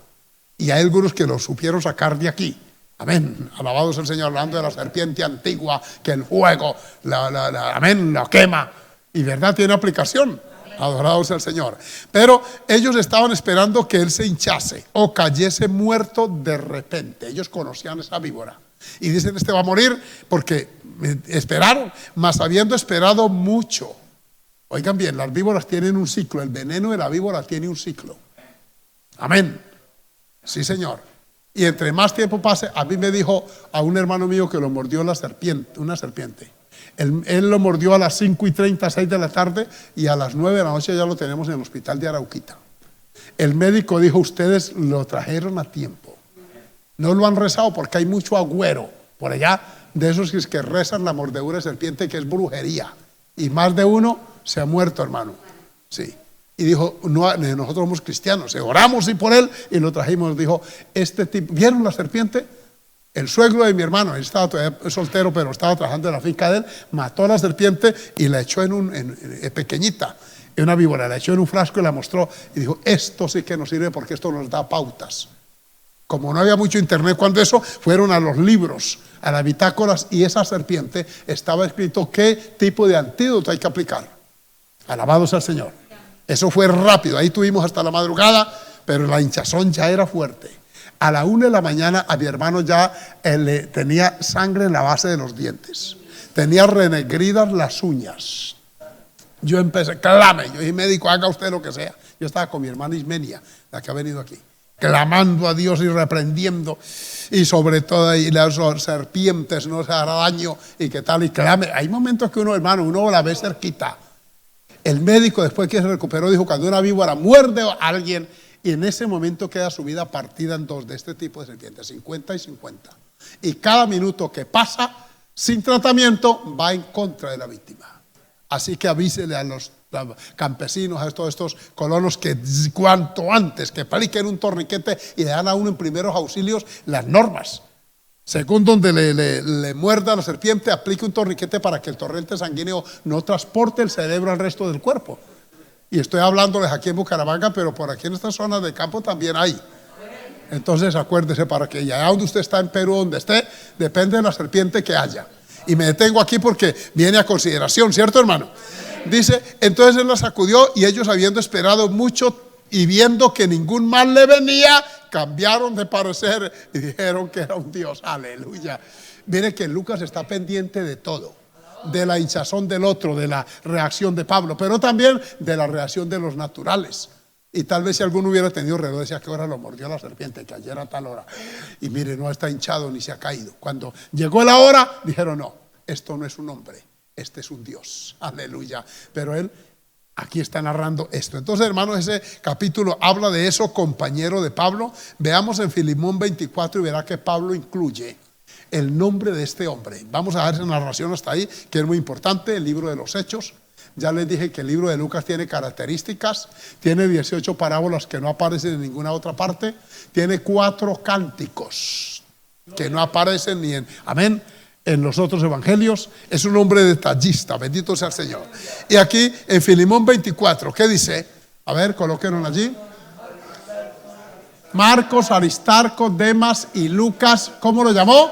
y hay algunos que lo supieron sacar de aquí. Amén, alabado sea el Señor, hablando de la serpiente antigua, que el fuego amén, la quema, y verdad, tiene aplicación. Adorado sea el Señor. Pero ellos estaban esperando que él se hinchase o cayese muerto de repente. Ellos conocían esa víbora y dicen, este va a morir, porque esperaron, mas habiendo esperado mucho. Oigan bien, las víboras tienen un ciclo, el veneno de la víbora tiene un ciclo. Amén. Sí, Señor. Y entre más tiempo pase, a mí me dijo a un hermano mío que lo mordió una serpiente. Él lo mordió a las 5:30, 6 de la tarde, y a las 9 de la noche ya lo tenemos en el hospital de Arauquita. El médico dijo, ustedes lo trajeron a tiempo. No lo han rezado porque hay mucho agüero por allá, de esos que rezan la mordedura de serpiente, que es brujería. Y más de uno se ha muerto, hermano. Sí. Y dijo, no, nosotros somos cristianos, oramos y por él, y lo trajimos. Dijo, este tipo, ¿vieron la serpiente? El suegro de mi hermano, él estaba todavía soltero, pero estaba trabajando en la finca de él, mató a la serpiente y la echó en pequeñita, en una víbora, la echó en un frasco y la mostró. Y dijo, esto sí que nos sirve porque esto nos da pautas. Como no había mucho internet cuando eso, fueron a los libros, a las bitácoras, y esa serpiente estaba escrito qué tipo de antídoto hay que aplicar. Alabado sea el Señor. Eso fue rápido, ahí tuvimos hasta la madrugada, pero la hinchazón ya era fuerte. A la 1 de la mañana a mi hermano ya tenía sangre en la base de los dientes, tenía renegridas las uñas. Yo empecé, clame, yo dije, médico, haga usted lo que sea. Yo estaba con mi hermana Ismenia, la que ha venido aquí, clamando a Dios y reprendiendo, y sobre todo y las serpientes no se hará daño, y que tal, y clame. Hay momentos que uno, hermano, uno la ve cerquita. El médico, después que se recuperó, dijo, cuando una víbora muerde a alguien, y en ese momento queda su vida partida en dos de este tipo de serpientes, 50 y 50. Y cada minuto que pasa sin tratamiento va en contra de la víctima. Así que avísele a los campesinos, a todos estos colonos, que cuanto antes que apliquen un torniquete y le dan a uno en primeros auxilios las normas. Según donde le muerda la serpiente, aplique un torniquete para que el torrente sanguíneo no transporte el cerebro al resto del cuerpo. Y estoy hablándoles aquí en Bucaramanga, pero por aquí en esta zona de campo también hay. Entonces acuérdese, para que allá donde usted está, en Perú, donde esté, depende de la serpiente que haya. Y me detengo aquí porque viene a consideración, ¿cierto, hermano? Dice, entonces él la sacudió, y ellos, habiendo esperado mucho y viendo que ningún mal le venía, cambiaron de parecer y dijeron que era un Dios. Aleluya. Mire que Lucas está pendiente de todo, de la hinchazón del otro, de la reacción de Pablo, pero también de la reacción de los naturales. Y tal vez si alguno hubiera tenido reloj, decía, ¿a qué hora lo mordió la serpiente? Que ayer a tal hora. Y mire, no está hinchado ni se ha caído. Cuando llegó la hora, dijeron, no, esto no es un hombre, este es un Dios. Aleluya. Pero él aquí está narrando esto. Entonces, hermanos, ese capítulo habla de eso, compañero de Pablo. Veamos en Filemón 24 y verá que Pablo incluye el nombre de este hombre. Vamos a ver esa narración hasta ahí, que es muy importante, el libro de los Hechos. Ya les dije que el libro de Lucas tiene características, tiene 18 parábolas que no aparecen en ninguna otra parte, tiene 4 cánticos que no aparecen ni en los otros evangelios. Es un hombre detallista, bendito sea el Señor. Y aquí en Filemón 24, ¿qué dice? A ver, colóquenlo allí. Marcos, Aristarco, Demas y Lucas, ¿cómo lo llamó?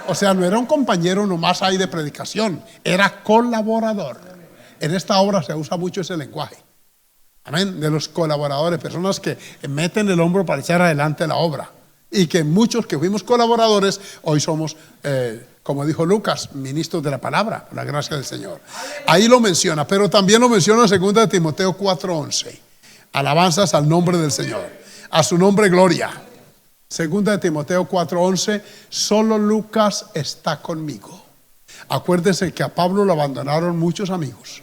O sea, no era un compañero nomás ahí de predicación, era colaborador. En esta obra se usa mucho ese lenguaje. Amén. De los colaboradores, personas que meten el hombro para echar adelante la obra. Y que muchos que fuimos colaboradores, hoy somos, como dijo Lucas, ministros de la palabra, por la gracia del Señor. Ahí lo menciona, pero también lo menciona en 2 de Timoteo 4:11. Alabanzas al nombre del Señor, a su nombre gloria. 2 de Timoteo 4:11, solo Lucas está conmigo. Acuérdense que a Pablo lo abandonaron muchos amigos.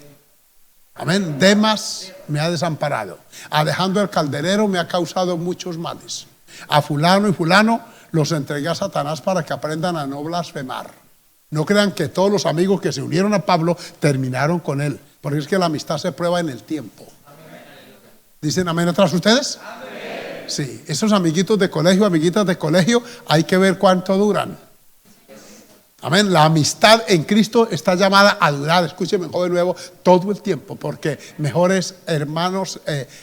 Amén. Demas me ha desamparado. Alejandro el calderero me ha causado muchos males. A fulano y fulano los entregué a Satanás para que aprendan a no blasfemar. No crean que todos los amigos que se unieron a Pablo terminaron con él, porque es que la amistad se prueba en el tiempo. ¿Dicen amén atrás ustedes? Amén. Sí, esos amiguitos de colegio, amiguitas de colegio, hay que ver cuánto duran. Amén. La amistad en Cristo está llamada a durar, escúcheme de nuevo, todo el tiempo, porque mejor es hermanos,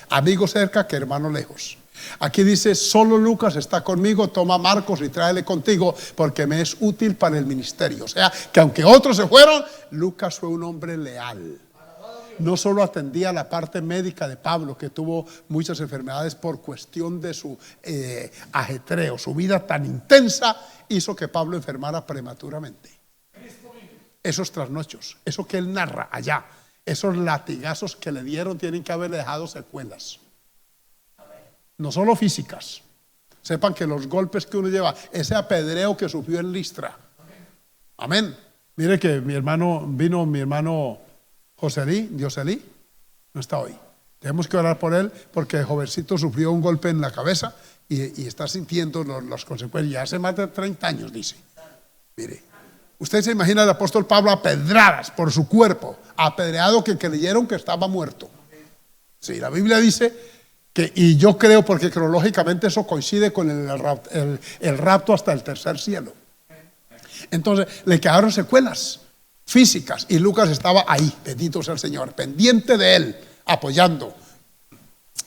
amigos cerca que hermanos lejos. Aquí dice, solo Lucas está conmigo, toma Marcos y tráele contigo, porque me es útil para el ministerio. O sea, que aunque otros se fueron, Lucas fue un hombre leal. No solo atendía la parte médica de Pablo, que tuvo muchas enfermedades por cuestión de su ajetreo, su vida tan intensa hizo que Pablo enfermara prematuramente. Esos trasnochos, eso que él narra allá, esos latigazos que le dieron tienen que haberle dejado secuelas. No solo físicas. Sepan que los golpes que uno lleva, ese apedreo que sufrió en Listra. Amén. Mire que mi hermano Joselí, no está hoy. Tenemos que orar por él porque el jovencito sufrió un golpe en la cabeza y está sintiendo las consecuencias. Hace más de 30 años, dice. Mire, usted se imagina al apóstol Pablo a pedradas por su cuerpo, apedreado, que creyeron que estaba muerto. Sí, la Biblia dice que, y yo creo porque cronológicamente eso coincide con el rapto hasta el tercer cielo. Entonces le quedaron secuelas físicas y Lucas estaba ahí, bendito sea el Señor, pendiente de él, apoyando,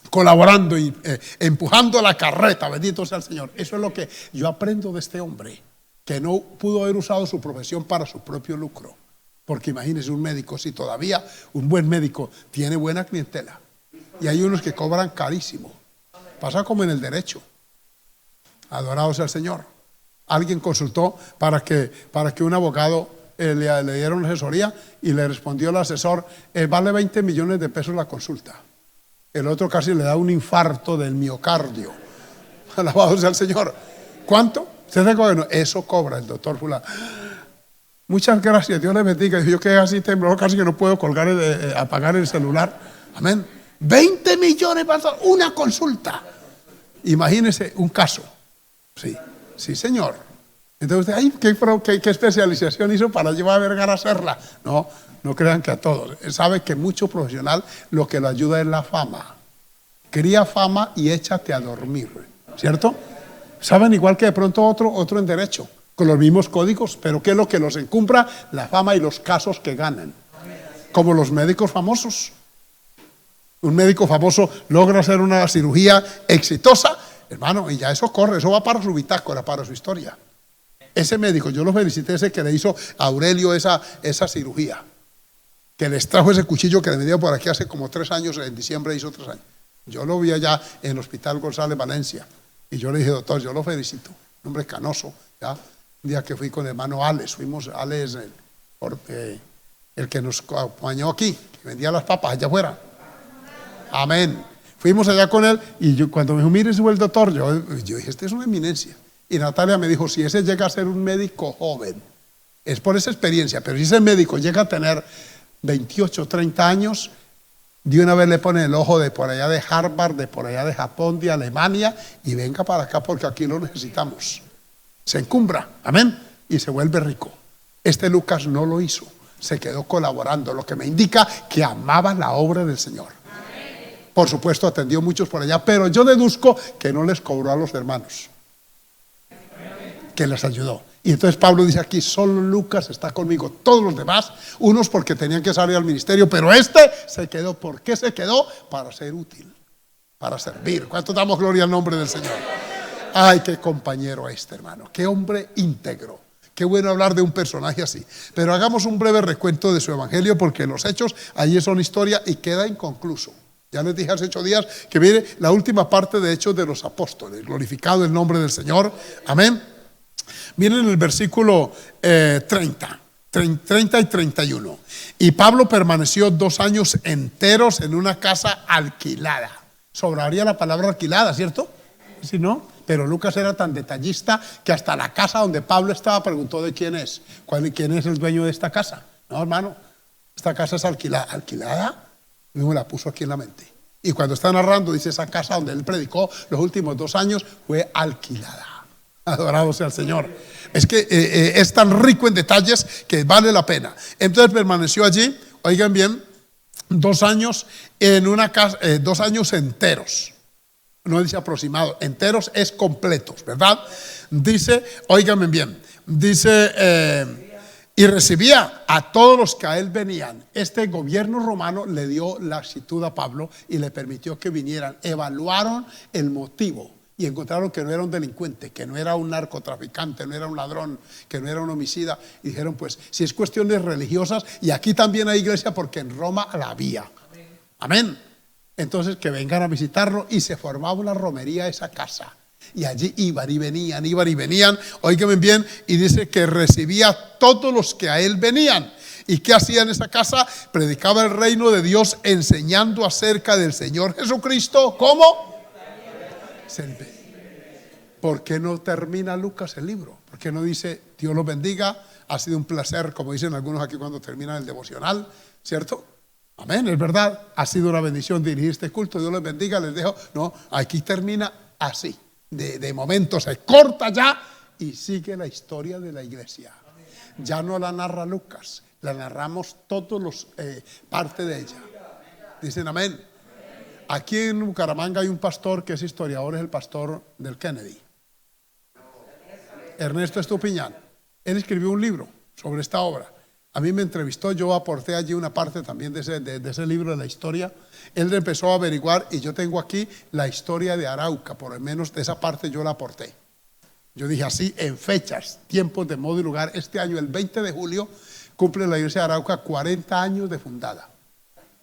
colaborando y empujando la carreta, bendito sea el Señor. Eso es lo que yo aprendo de este hombre, que no pudo haber usado su profesión para su propio lucro. Porque imagínese un médico, si todavía un buen médico tiene buena clientela, y hay unos que cobran carísimo, pasa como en el derecho. Adorado sea el Señor. Alguien consultó para que un abogado le diera una asesoría y le respondió el asesor, vale 20 millones de pesos la consulta. El otro casi le da un infarto del miocardio. Alabado sea el Señor. ¿Cuánto? Eso cobra el doctor fulano. Muchas gracias, Dios le bendiga. Yo quedé así tembloroso, casi que no puedo colgar, apagar el celular. Amén. 20 millones para una consulta. Imagínese un caso. Sí, señor. Entonces, ay, ¿qué especialización hizo para llevar a Vergara a hacerla? No crean que a todos. Sabe que mucho profesional lo que lo ayuda es la fama. Cría fama y échate a dormir, ¿cierto? Saben igual que de pronto otro en derecho, con los mismos códigos, pero ¿qué es lo que los encumbra? La fama y los casos que ganan. Como los médicos famosos. Un médico famoso logra hacer una cirugía exitosa, hermano, y ya eso corre, eso va para su bitácora, para su historia. Ese médico, yo lo felicité, ese que le hizo a Aurelio esa cirugía, que les trajo ese cuchillo que le dio por aquí hace como 3 años, en diciembre hizo 3 años. Yo lo vi allá en el Hospital González, Valencia, y yo le dije, doctor, yo lo felicito, un hombre canoso, ¿ya? Un día que fui con el hermano Alex, Alex, el que nos acompañó aquí, que vendía las papas allá afuera. Amén. Fuimos allá con él y yo, cuando me dijo, mire, sube el doctor, yo dije, este es una eminencia. Y Natalia me dijo, si ese llega a ser un médico joven, es por esa experiencia, pero si ese médico llega a tener 28, 30 años, de una vez le pone el ojo de por allá de Harvard, de por allá de Japón, de Alemania, y venga para acá porque aquí lo necesitamos. Se encumbra, amén, y se vuelve rico. Este Lucas no lo hizo, se quedó colaborando, lo que me indica que amaba la obra del Señor. Por supuesto atendió muchos por allá, pero yo deduzco que no les cobró a los hermanos, que les ayudó. Y entonces Pablo dice aquí, solo Lucas está conmigo, todos los demás, unos porque tenían que salir al ministerio, pero este se quedó. ¿Por qué se quedó? Para ser útil, para servir. ¿Cuánto damos gloria al nombre del Señor? Ay, qué compañero este, hermano, qué hombre íntegro. Qué bueno hablar de un personaje así. Pero hagamos un breve recuento de su evangelio, porque los hechos allí son historia y queda inconcluso. Ya les dije hace 8 días que viene la última parte de Hechos de los Apóstoles. Glorificado el nombre del Señor. Amén. Miren el versículo 30 y 31. Y Pablo permaneció 2 años enteros en una casa alquilada. Sobraría la palabra alquilada, ¿cierto? Si no, pero Lucas era tan detallista que hasta la casa donde Pablo estaba preguntó de quién es. ¿Quién es el dueño de esta casa? No, hermano, esta casa es alquilada. ¿Alquilada? Y me la puso aquí en la mente. Y cuando está narrando, dice, esa casa donde él predicó los últimos 2 años fue alquilada. Adorado sea el Señor. Es que es tan rico en detalles que vale la pena. Entonces permaneció allí, oigan bien, 2 años en una casa, 2 años enteros. No dice aproximado, enteros es completos, ¿verdad? Dice, óiganme bien, dice, y recibía a todos los que a él venían. Este gobierno romano le dio la actitud a Pablo y le permitió que vinieran. Evaluaron el motivo y encontraron que no era un delincuente, que no era un narcotraficante, no era un ladrón, que no era un homicida. Y dijeron, pues, si es cuestiones religiosas, y aquí también hay iglesia porque en Roma la había. Amén. Entonces que vengan a visitarlo, y se formaba una romería a esa casa. Y allí iban y venían, óigame bien, y dice que recibía a todos los que a él venían. ¿Y qué hacía en esa casa? Predicaba el reino de Dios, enseñando acerca del Señor Jesucristo. ¿Cómo? ¿Por qué no termina Lucas el libro? ¿Por qué no dice, Dios los bendiga, ha sido un placer, como dicen algunos aquí cuando terminan el devocional, ¿cierto? Amén, es verdad. Ha sido una bendición dirigir este culto. Dios les bendiga, les dejo. No, aquí termina así. De momento se corta ya y sigue la historia de la iglesia. Ya no la narra Lucas, la narramos todos los parte de ella. Dicen amén. Aquí en Bucaramanga hay un pastor que es historiador, es el pastor del Kennedy, Ernesto Estupiñán. Él escribió un libro sobre esta obra. A mí me entrevistó, yo aporté allí una parte también de ese libro de la historia. Él empezó a averiguar y yo tengo aquí la historia de Arauca, por lo menos de esa parte yo la aporté. Yo dije así, en fechas, tiempos, de modo y lugar. Este año, el 20 de julio, cumple la iglesia de Arauca 40 años de fundada.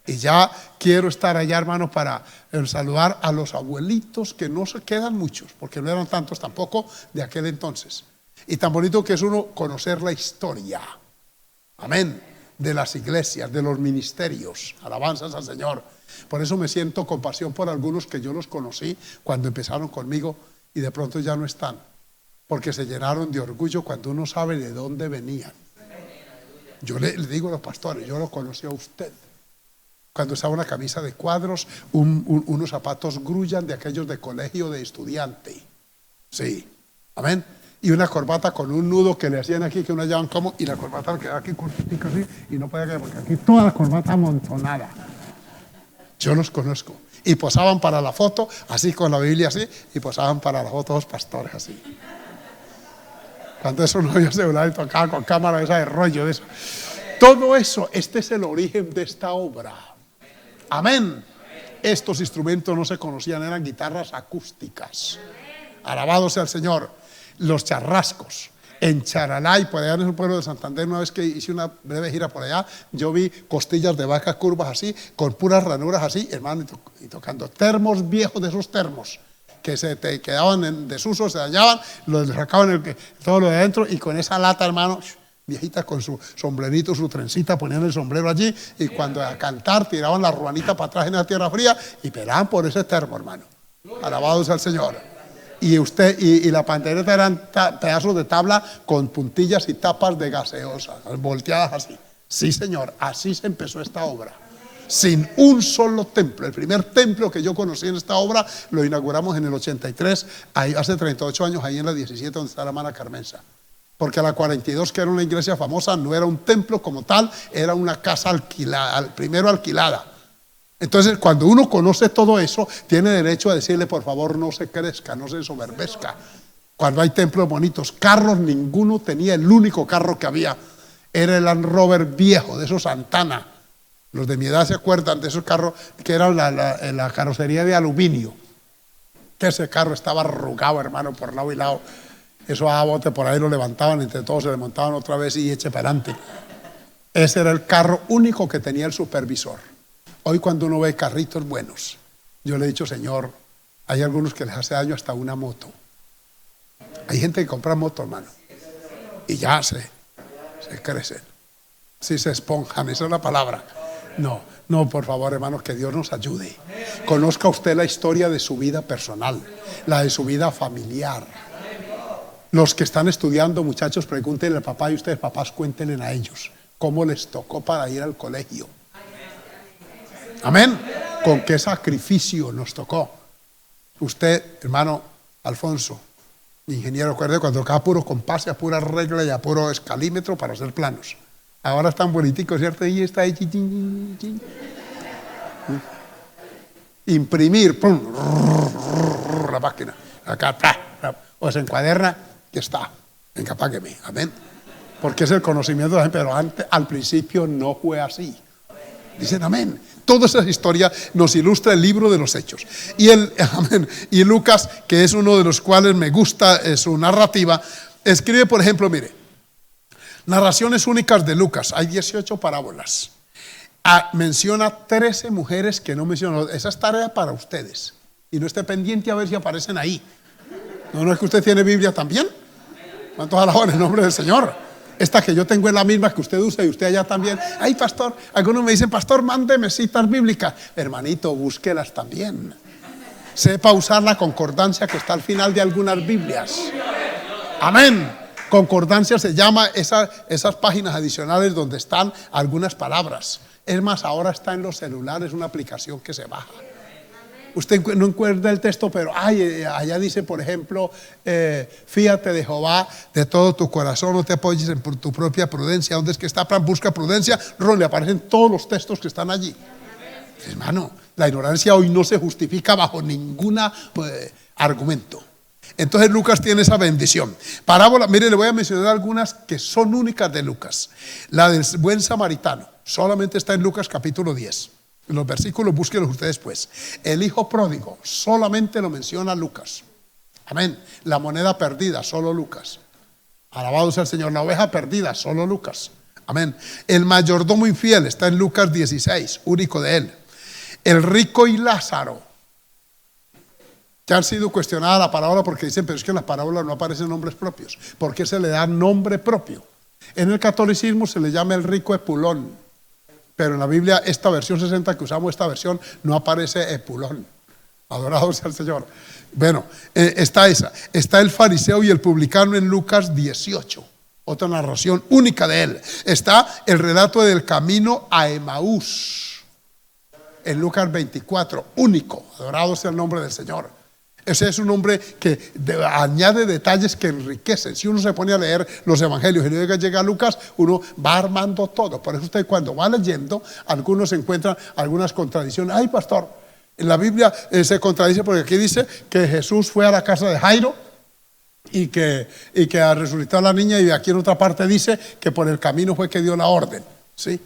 Y ya quiero estar allá, hermanos, para saludar a los abuelitos, que no se quedan muchos, porque no eran tantos tampoco de aquel entonces. Y tan bonito que es uno conocer la historia. Amén. De las iglesias, de los ministerios. Alabanzas al Señor. Por eso me siento compasión por algunos que yo los conocí cuando empezaron conmigo y de pronto ya no están. Porque se llenaron de orgullo cuando uno sabe de dónde venían. Yo le digo a los pastores, yo lo conocí a usted. Cuando usaba una camisa de cuadros, unos zapatos grullan de aquellos de colegio de estudiante. Sí. Amén. Y una corbata con un nudo que le hacían aquí, que uno llaman como, y la corbata le quedaba aquí cortica así, y no podía quedar, porque aquí toda la corbata amontonada. Yo los conozco. Y posaban para la foto, así con la Biblia así, y posaban para la foto los pastores así. Cuando esos novios de celular y tocaban con cámara esa de rollo de eso. Todo eso, este es el origen de esta obra. Amén. Estos instrumentos no se conocían, eran guitarras acústicas. Alabado sea el Señor. Los charrascos. En Charalay, por allá en el pueblo de Santander, una vez que hice una breve gira por allá, yo vi costillas de vaca curvas así, con puras ranuras así, hermano, y tocando termos viejos, de esos termos que se te quedaban en desuso, se dañaban, los sacaban todo lo de adentro, y con esa lata, hermano, viejita, con su sombrerito, su trencita, ponían el sombrero allí, y cuando a cantar tiraban la ruanita para atrás en la tierra fría y pelaban por ese termo, hermano. Alabado sea el Señor. Y la pandereta eran pedazos de tabla con puntillas y tapas de gaseosa, volteadas así. Sí, Señor, así se empezó esta obra. Sin un solo templo. El primer templo que yo conocí en esta obra lo inauguramos en el 83, ahí, hace 38 años, ahí en la 17, donde está la hermana Carmenza. Porque a la 42, que era una iglesia famosa, no era un templo como tal, era una casa alquilada, primero alquilada. Entonces, cuando uno conoce todo eso, tiene derecho a decirle, por favor, no se crezca, no se soberbezca. Cuando hay templos bonitos, carros ninguno tenía, el único carro que había era el Land Rover viejo, de esos Santana. Los de mi edad se acuerdan de esos carros que eran la carrocería de aluminio. Que ese carro estaba arrugado, hermano, por lado y lado. Eso a bote por ahí lo levantaban, entre todos se le montaban otra vez y eche para adelante. Ese era el carro único que tenía el supervisor. Hoy cuando uno ve carritos buenos, yo le he dicho, Señor, hay algunos que les hace daño hasta una moto. Hay gente que compra moto, hermano, y ya se crecen, si se esponjan, esa es la palabra. No, por favor, hermanos, que Dios nos ayude. Conozca usted la historia de su vida personal, la de su vida familiar. Los que están estudiando, muchachos, pregúntenle al papá, y ustedes, papás, cuéntenle a ellos cómo les tocó para ir al colegio. Amén. Con qué sacrificio nos tocó. Usted, hermano Alfonso, ingeniero, recuerde cuando tocaba puro compás, a pura regla y a puro escalímetro para hacer planos. Ahora están boniticos, ¿cierto? Y está ahí. Imprimir, pum, la máquina. Acá, o se encuaderna, que está. Venga, págueme. Amén. Porque es el conocimiento de la gente, pero antes, al principio no fue así. Dicen amén. Toda esa historia nos ilustra el libro de los Hechos. Y Lucas, que es uno de los cuales me gusta su narrativa, escribe, por ejemplo, mire, narraciones únicas de Lucas. Hay 18 parábolas. Menciona 13 mujeres que no mencionó. Esa es tarea para ustedes. Y no esté pendiente a ver si aparecen ahí. No es que usted tiene Biblia también. ¿Cuántos alaban el nombre del Señor? Esta que yo tengo es la misma que usted usa y usted allá también. Ay, pastor, algunos me dicen, pastor, mándeme citas bíblicas. Hermanito, búsquelas también. Sepa usar la concordancia que está al final de algunas Biblias. Amén. Concordancia se llama esas páginas adicionales donde están algunas palabras. Es más, ahora está en los celulares una aplicación que se baja. Usted no encuentra el texto, pero allá dice, por ejemplo, fíate de Jehová de todo tu corazón, no te apoyes en tu propia prudencia. ¿Dónde es que está? Busca prudencia. Le aparecen todos los textos que están allí. Hermano, la ignorancia hoy no se justifica bajo ningún argumento. Entonces Lucas tiene esa bendición. Parábola, mire, le voy a mencionar algunas que son únicas de Lucas. La del buen samaritano solamente está en Lucas capítulo 10. Los versículos búsquenlos ustedes pues. El hijo pródigo solamente lo menciona Lucas. Amén. La moneda perdida, solo Lucas. Alabado sea el Señor. La oveja perdida, solo Lucas. Amén. El mayordomo infiel está en Lucas 16, único de él. El rico y Lázaro, que han sido cuestionadas la parábola porque dicen, pero es que en las parábolas no aparecen nombres propios. ¿Por qué se le da nombre propio? En el catolicismo se le llama el rico Epulón. Pero en la Biblia, esta versión 60 que usamos, esta versión, no aparece Epulón. Adorado sea el Señor. Bueno, está esa. Está el fariseo y el publicano en Lucas 18. Otra narración única de él. Está el relato del camino a Emaús en Lucas 24. Único. Adorado sea el nombre del Señor. Ese es un hombre que añade detalles que enriquecen. Si uno se pone a leer los evangelios y luego llega a Lucas, uno va armando todo. Por eso usted cuando va leyendo, algunos encuentran algunas contradicciones. Ay, pastor, en la Biblia se contradice porque aquí dice que Jesús fue a la casa de Jairo y que resucitó a la niña, y aquí en otra parte dice que por el camino fue que dio la orden. ¿Sí?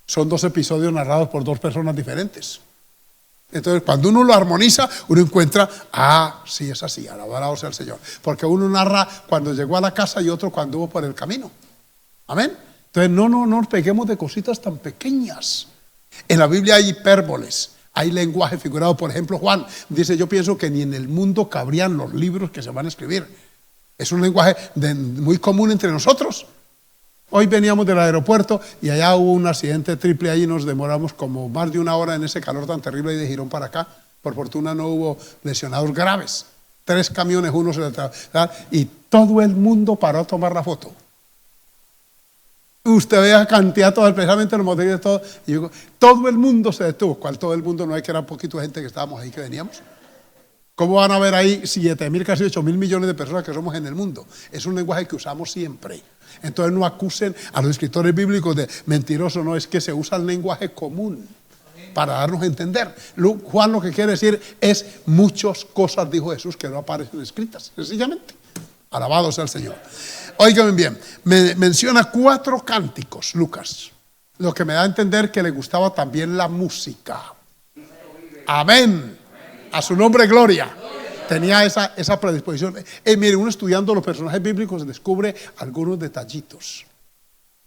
Son dos episodios narrados por dos personas diferentes. Entonces cuando uno lo armoniza, uno encuentra, sí es así, alabado sea el Señor, porque uno narra cuando llegó a la casa y otro cuando hubo por el camino. Amén. Entonces no nos peguemos de cositas tan pequeñas. En la Biblia hay hipérboles, hay lenguaje figurado. Por ejemplo, Juan dice, yo pienso que ni en el mundo cabrían los libros que se van a escribir. Es un lenguaje muy común entre nosotros. Hoy veníamos del aeropuerto y allá hubo un accidente triple, ahí nos demoramos como más de una hora en ese calor tan terrible, y de Girón para acá. Por fortuna no hubo lesionados graves. 3 camiones, uno se le y todo el mundo paró a tomar la foto. Usted ve la cantidad, especialmente los motores, todo, y yo, todo el mundo se detuvo. ¿Cuál todo el mundo? No hay, que era un poquito de gente que estábamos ahí, que veníamos. ¿Cómo van a ver ahí 7.000, casi 8.000 millones de personas que somos en el mundo? Es un lenguaje que usamos siempre. Entonces no acusen a los escritores bíblicos de mentirosos, no, es que se usa el lenguaje común para darnos a entender. Juan lo que quiere decir es muchas cosas, dijo Jesús, que no aparecen escritas, sencillamente. Alabado sea el Señor. Óigame bien, me menciona 4 cánticos, Lucas, lo que me da a entender que le gustaba también la música. Amén. A su nombre, gloria. Tenía esa predisposición. Mire, uno estudiando los personajes bíblicos descubre algunos detallitos.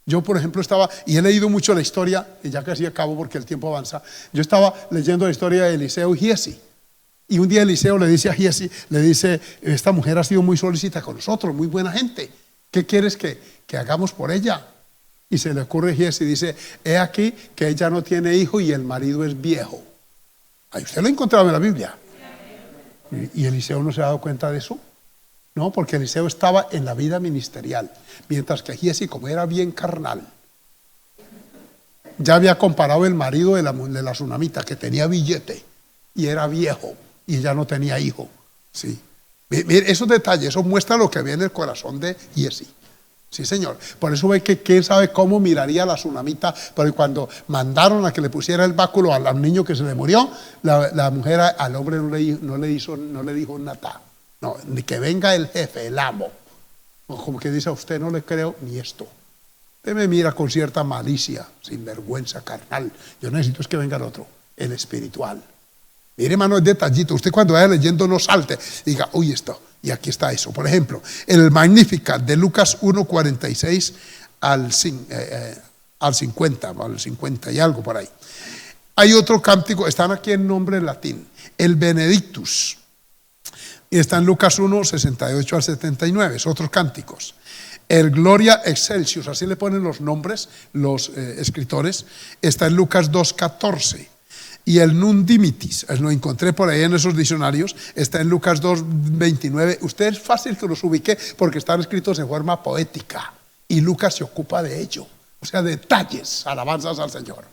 Yo, por ejemplo, y he leído mucho la historia, y ya casi acabo porque el tiempo avanza. Yo estaba leyendo la historia de Eliseo y Giesi. Y un día Eliseo le dice a Giesi, le dice, esta mujer ha sido muy solícita con nosotros, muy buena gente. ¿Qué quieres que hagamos por ella? Y se le ocurre a Giesi y dice, he aquí que ella no tiene hijo y el marido es viejo. Ahí usted lo ha encontrado en la Biblia. Y Eliseo no se ha dado cuenta de eso. No, porque Eliseo estaba en la vida ministerial, mientras que Giesi, como era bien carnal, ya había comparado el marido de la tsunamita, que tenía billete y era viejo y ya no tenía hijo. Sí. Mire, esos detalles, eso muestra lo que había en el corazón de Giesi. Sí, señor. Por eso ve que quién sabe cómo miraría la tsunamita, porque cuando mandaron a que le pusiera el báculo al niño que se le murió, la mujer al hombre no le dijo nada. No, ni que venga el jefe, el amo. Como que dice, a usted no le creo ni esto. Usted me mira con cierta malicia, sin vergüenza, carnal. Yo necesito es que venga el otro, el espiritual. Mire, hermano, es detallito. Usted cuando vaya leyendo no salte, diga, uy, esto. Y aquí está eso. Por ejemplo, el Magnificat de Lucas 1:46 al 50, al 50 y algo por ahí. Hay otro cántico, están aquí en nombre en latín, el Benedictus. Y está en Lucas 1:68 al 79, es otros cánticos. El Gloria Excelsius, así le ponen los nombres los escritores, está en Lucas 2:14. Y el nun dimitis, lo encontré por ahí en esos diccionarios, está en Lucas 2:29. Usted es fácil que los ubique porque están escritos en forma poética y Lucas se ocupa de ello, o sea, detalles, alabanzas al Señor.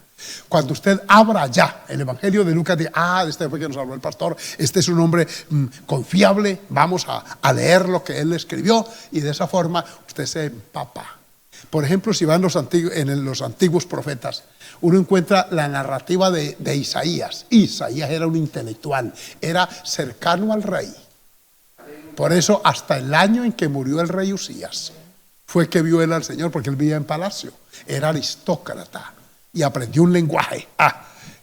Cuando usted abra ya el Evangelio de Lucas, dice: este fue que nos habló el pastor, este es un hombre confiable, vamos a leer lo que él escribió, y de esa forma usted se empapa. Por ejemplo, si van en los antiguos profetas, uno encuentra la narrativa de Isaías. Isaías era un intelectual, era cercano al rey. Por eso hasta el año en que murió el rey Usías fue que vio él al Señor, porque él vivía en palacio, era aristócrata y aprendió un lenguaje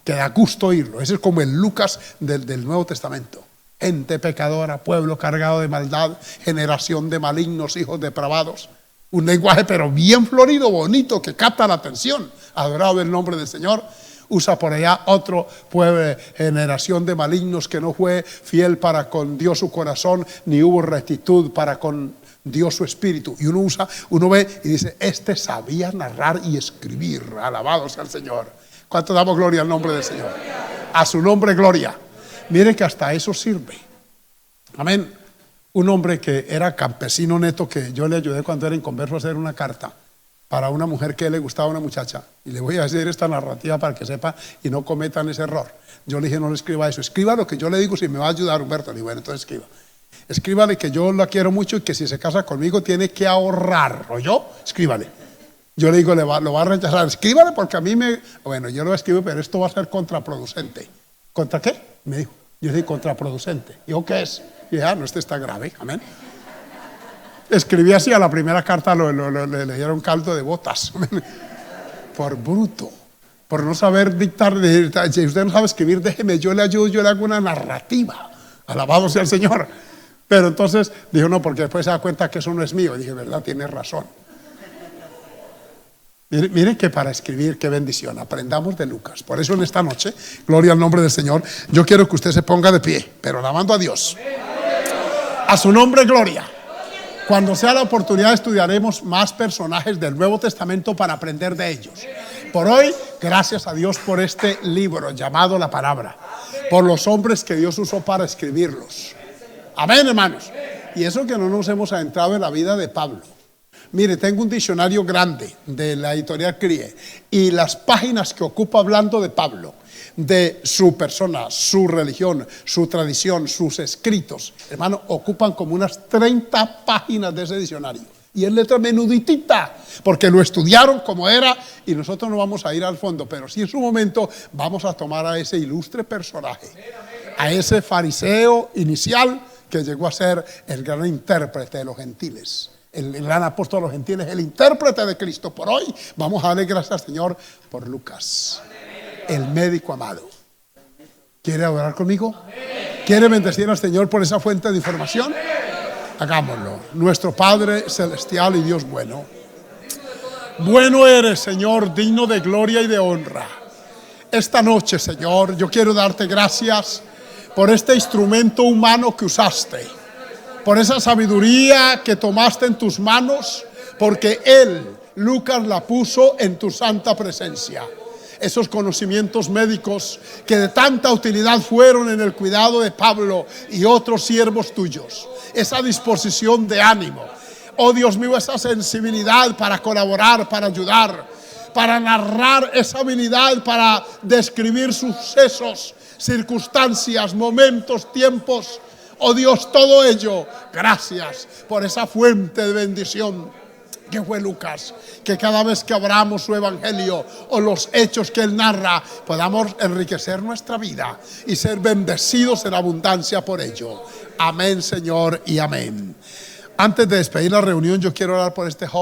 que da gusto oírlo. Ese es como el Lucas del Nuevo Testamento. Gente pecadora, pueblo cargado de maldad, generación de malignos, hijos depravados. Un lenguaje pero bien florido, bonito, que capta la atención. Adorado el nombre del Señor. Usa por allá otro pueblo, generación de malignos, que no fue fiel para con Dios su corazón, ni hubo rectitud para con Dios su espíritu. Y uno ve y dice: este sabía narrar y escribir. Alabado sea el Señor. ¿Cuánto damos gloria al nombre del Señor? A su nombre gloria. Mire que hasta eso sirve. Amén. Un hombre que era campesino neto, que yo le ayudé cuando era inconverso a hacer una carta para una mujer que le gustaba, una muchacha, y le voy a decir esta narrativa para que sepa y no cometan ese error. Yo le dije: no le escriba eso, escriba lo que yo le digo, si me va a ayudar, Humberto. Le dije: bueno, entonces escríbale que yo la quiero mucho y que si se casa conmigo tiene que ahorrar. ¿Oyó? Escríbale. Yo le digo: lo va a rechazar, escríbale, porque a mí bueno, yo lo escribo, pero esto va a ser contraproducente. ¿Contra qué? Me dijo. Yo dije: contraproducente. Dijo: ¿qué es? Y dije: no, este está grave. Amén. Escribí así, a la primera carta le dieron caldo de botas. Amén. Por bruto, por no saber dictar. Si usted no sabe escribir, déjeme, yo le ayudo, yo le hago una narrativa. Alabado sea el Señor. Pero entonces dijo: no, porque después se da cuenta que eso no es mío. Y dije: verdad, tiene razón. Miren que para escribir, qué bendición. Aprendamos de Lucas. Por eso en esta noche, gloria al nombre del Señor, yo quiero que usted se ponga de pie, pero alabando a Dios. A su nombre, gloria. Cuando sea la oportunidad, estudiaremos más personajes del Nuevo Testamento para aprender de ellos. Por hoy, gracias a Dios por este libro llamado La Palabra, por los hombres que Dios usó para escribirlos. Amén, hermanos. Y eso que no nos hemos adentrado en la vida de Pablo. Mire, tengo un diccionario grande de la editorial CRIE, y las páginas que ocupa hablando de Pablo, de su persona, su religión, su tradición, sus escritos, hermano, ocupan como unas 30 páginas de ese diccionario. Y es letra menuditita, porque lo estudiaron como era, y nosotros no vamos a ir al fondo, pero sí en su momento vamos a tomar a ese ilustre personaje, a ese fariseo inicial que llegó a ser el gran intérprete de los gentiles. El gran apóstol de los gentiles, el intérprete de Cristo. Por hoy vamos a darle gracias al Señor por Lucas, el médico amado. ¿Quiere adorar conmigo? ¿Quiere bendecir al Señor por esa fuente de información? Hagámoslo. Nuestro Padre celestial y Dios bueno, bueno eres, Señor, digno de gloria y de honra. Esta noche, Señor, yo quiero darte gracias por este instrumento humano que usaste, por esa sabiduría que tomaste en tus manos, porque Lucas, la puso en tu santa presencia. Esos conocimientos médicos que de tanta utilidad fueron en el cuidado de Pablo y otros siervos tuyos. Esa disposición de ánimo. Oh Dios mío, esa sensibilidad para colaborar, para ayudar, para narrar, esa habilidad para describir sucesos, circunstancias, momentos, tiempos. Oh Dios, todo ello, gracias por esa fuente de bendición que fue Lucas. Que cada vez que abramos su evangelio o los hechos que él narra, podamos enriquecer nuestra vida y ser bendecidos en abundancia por ello. Amén, Señor, y amén. Antes de despedir la reunión, yo quiero orar por este joven.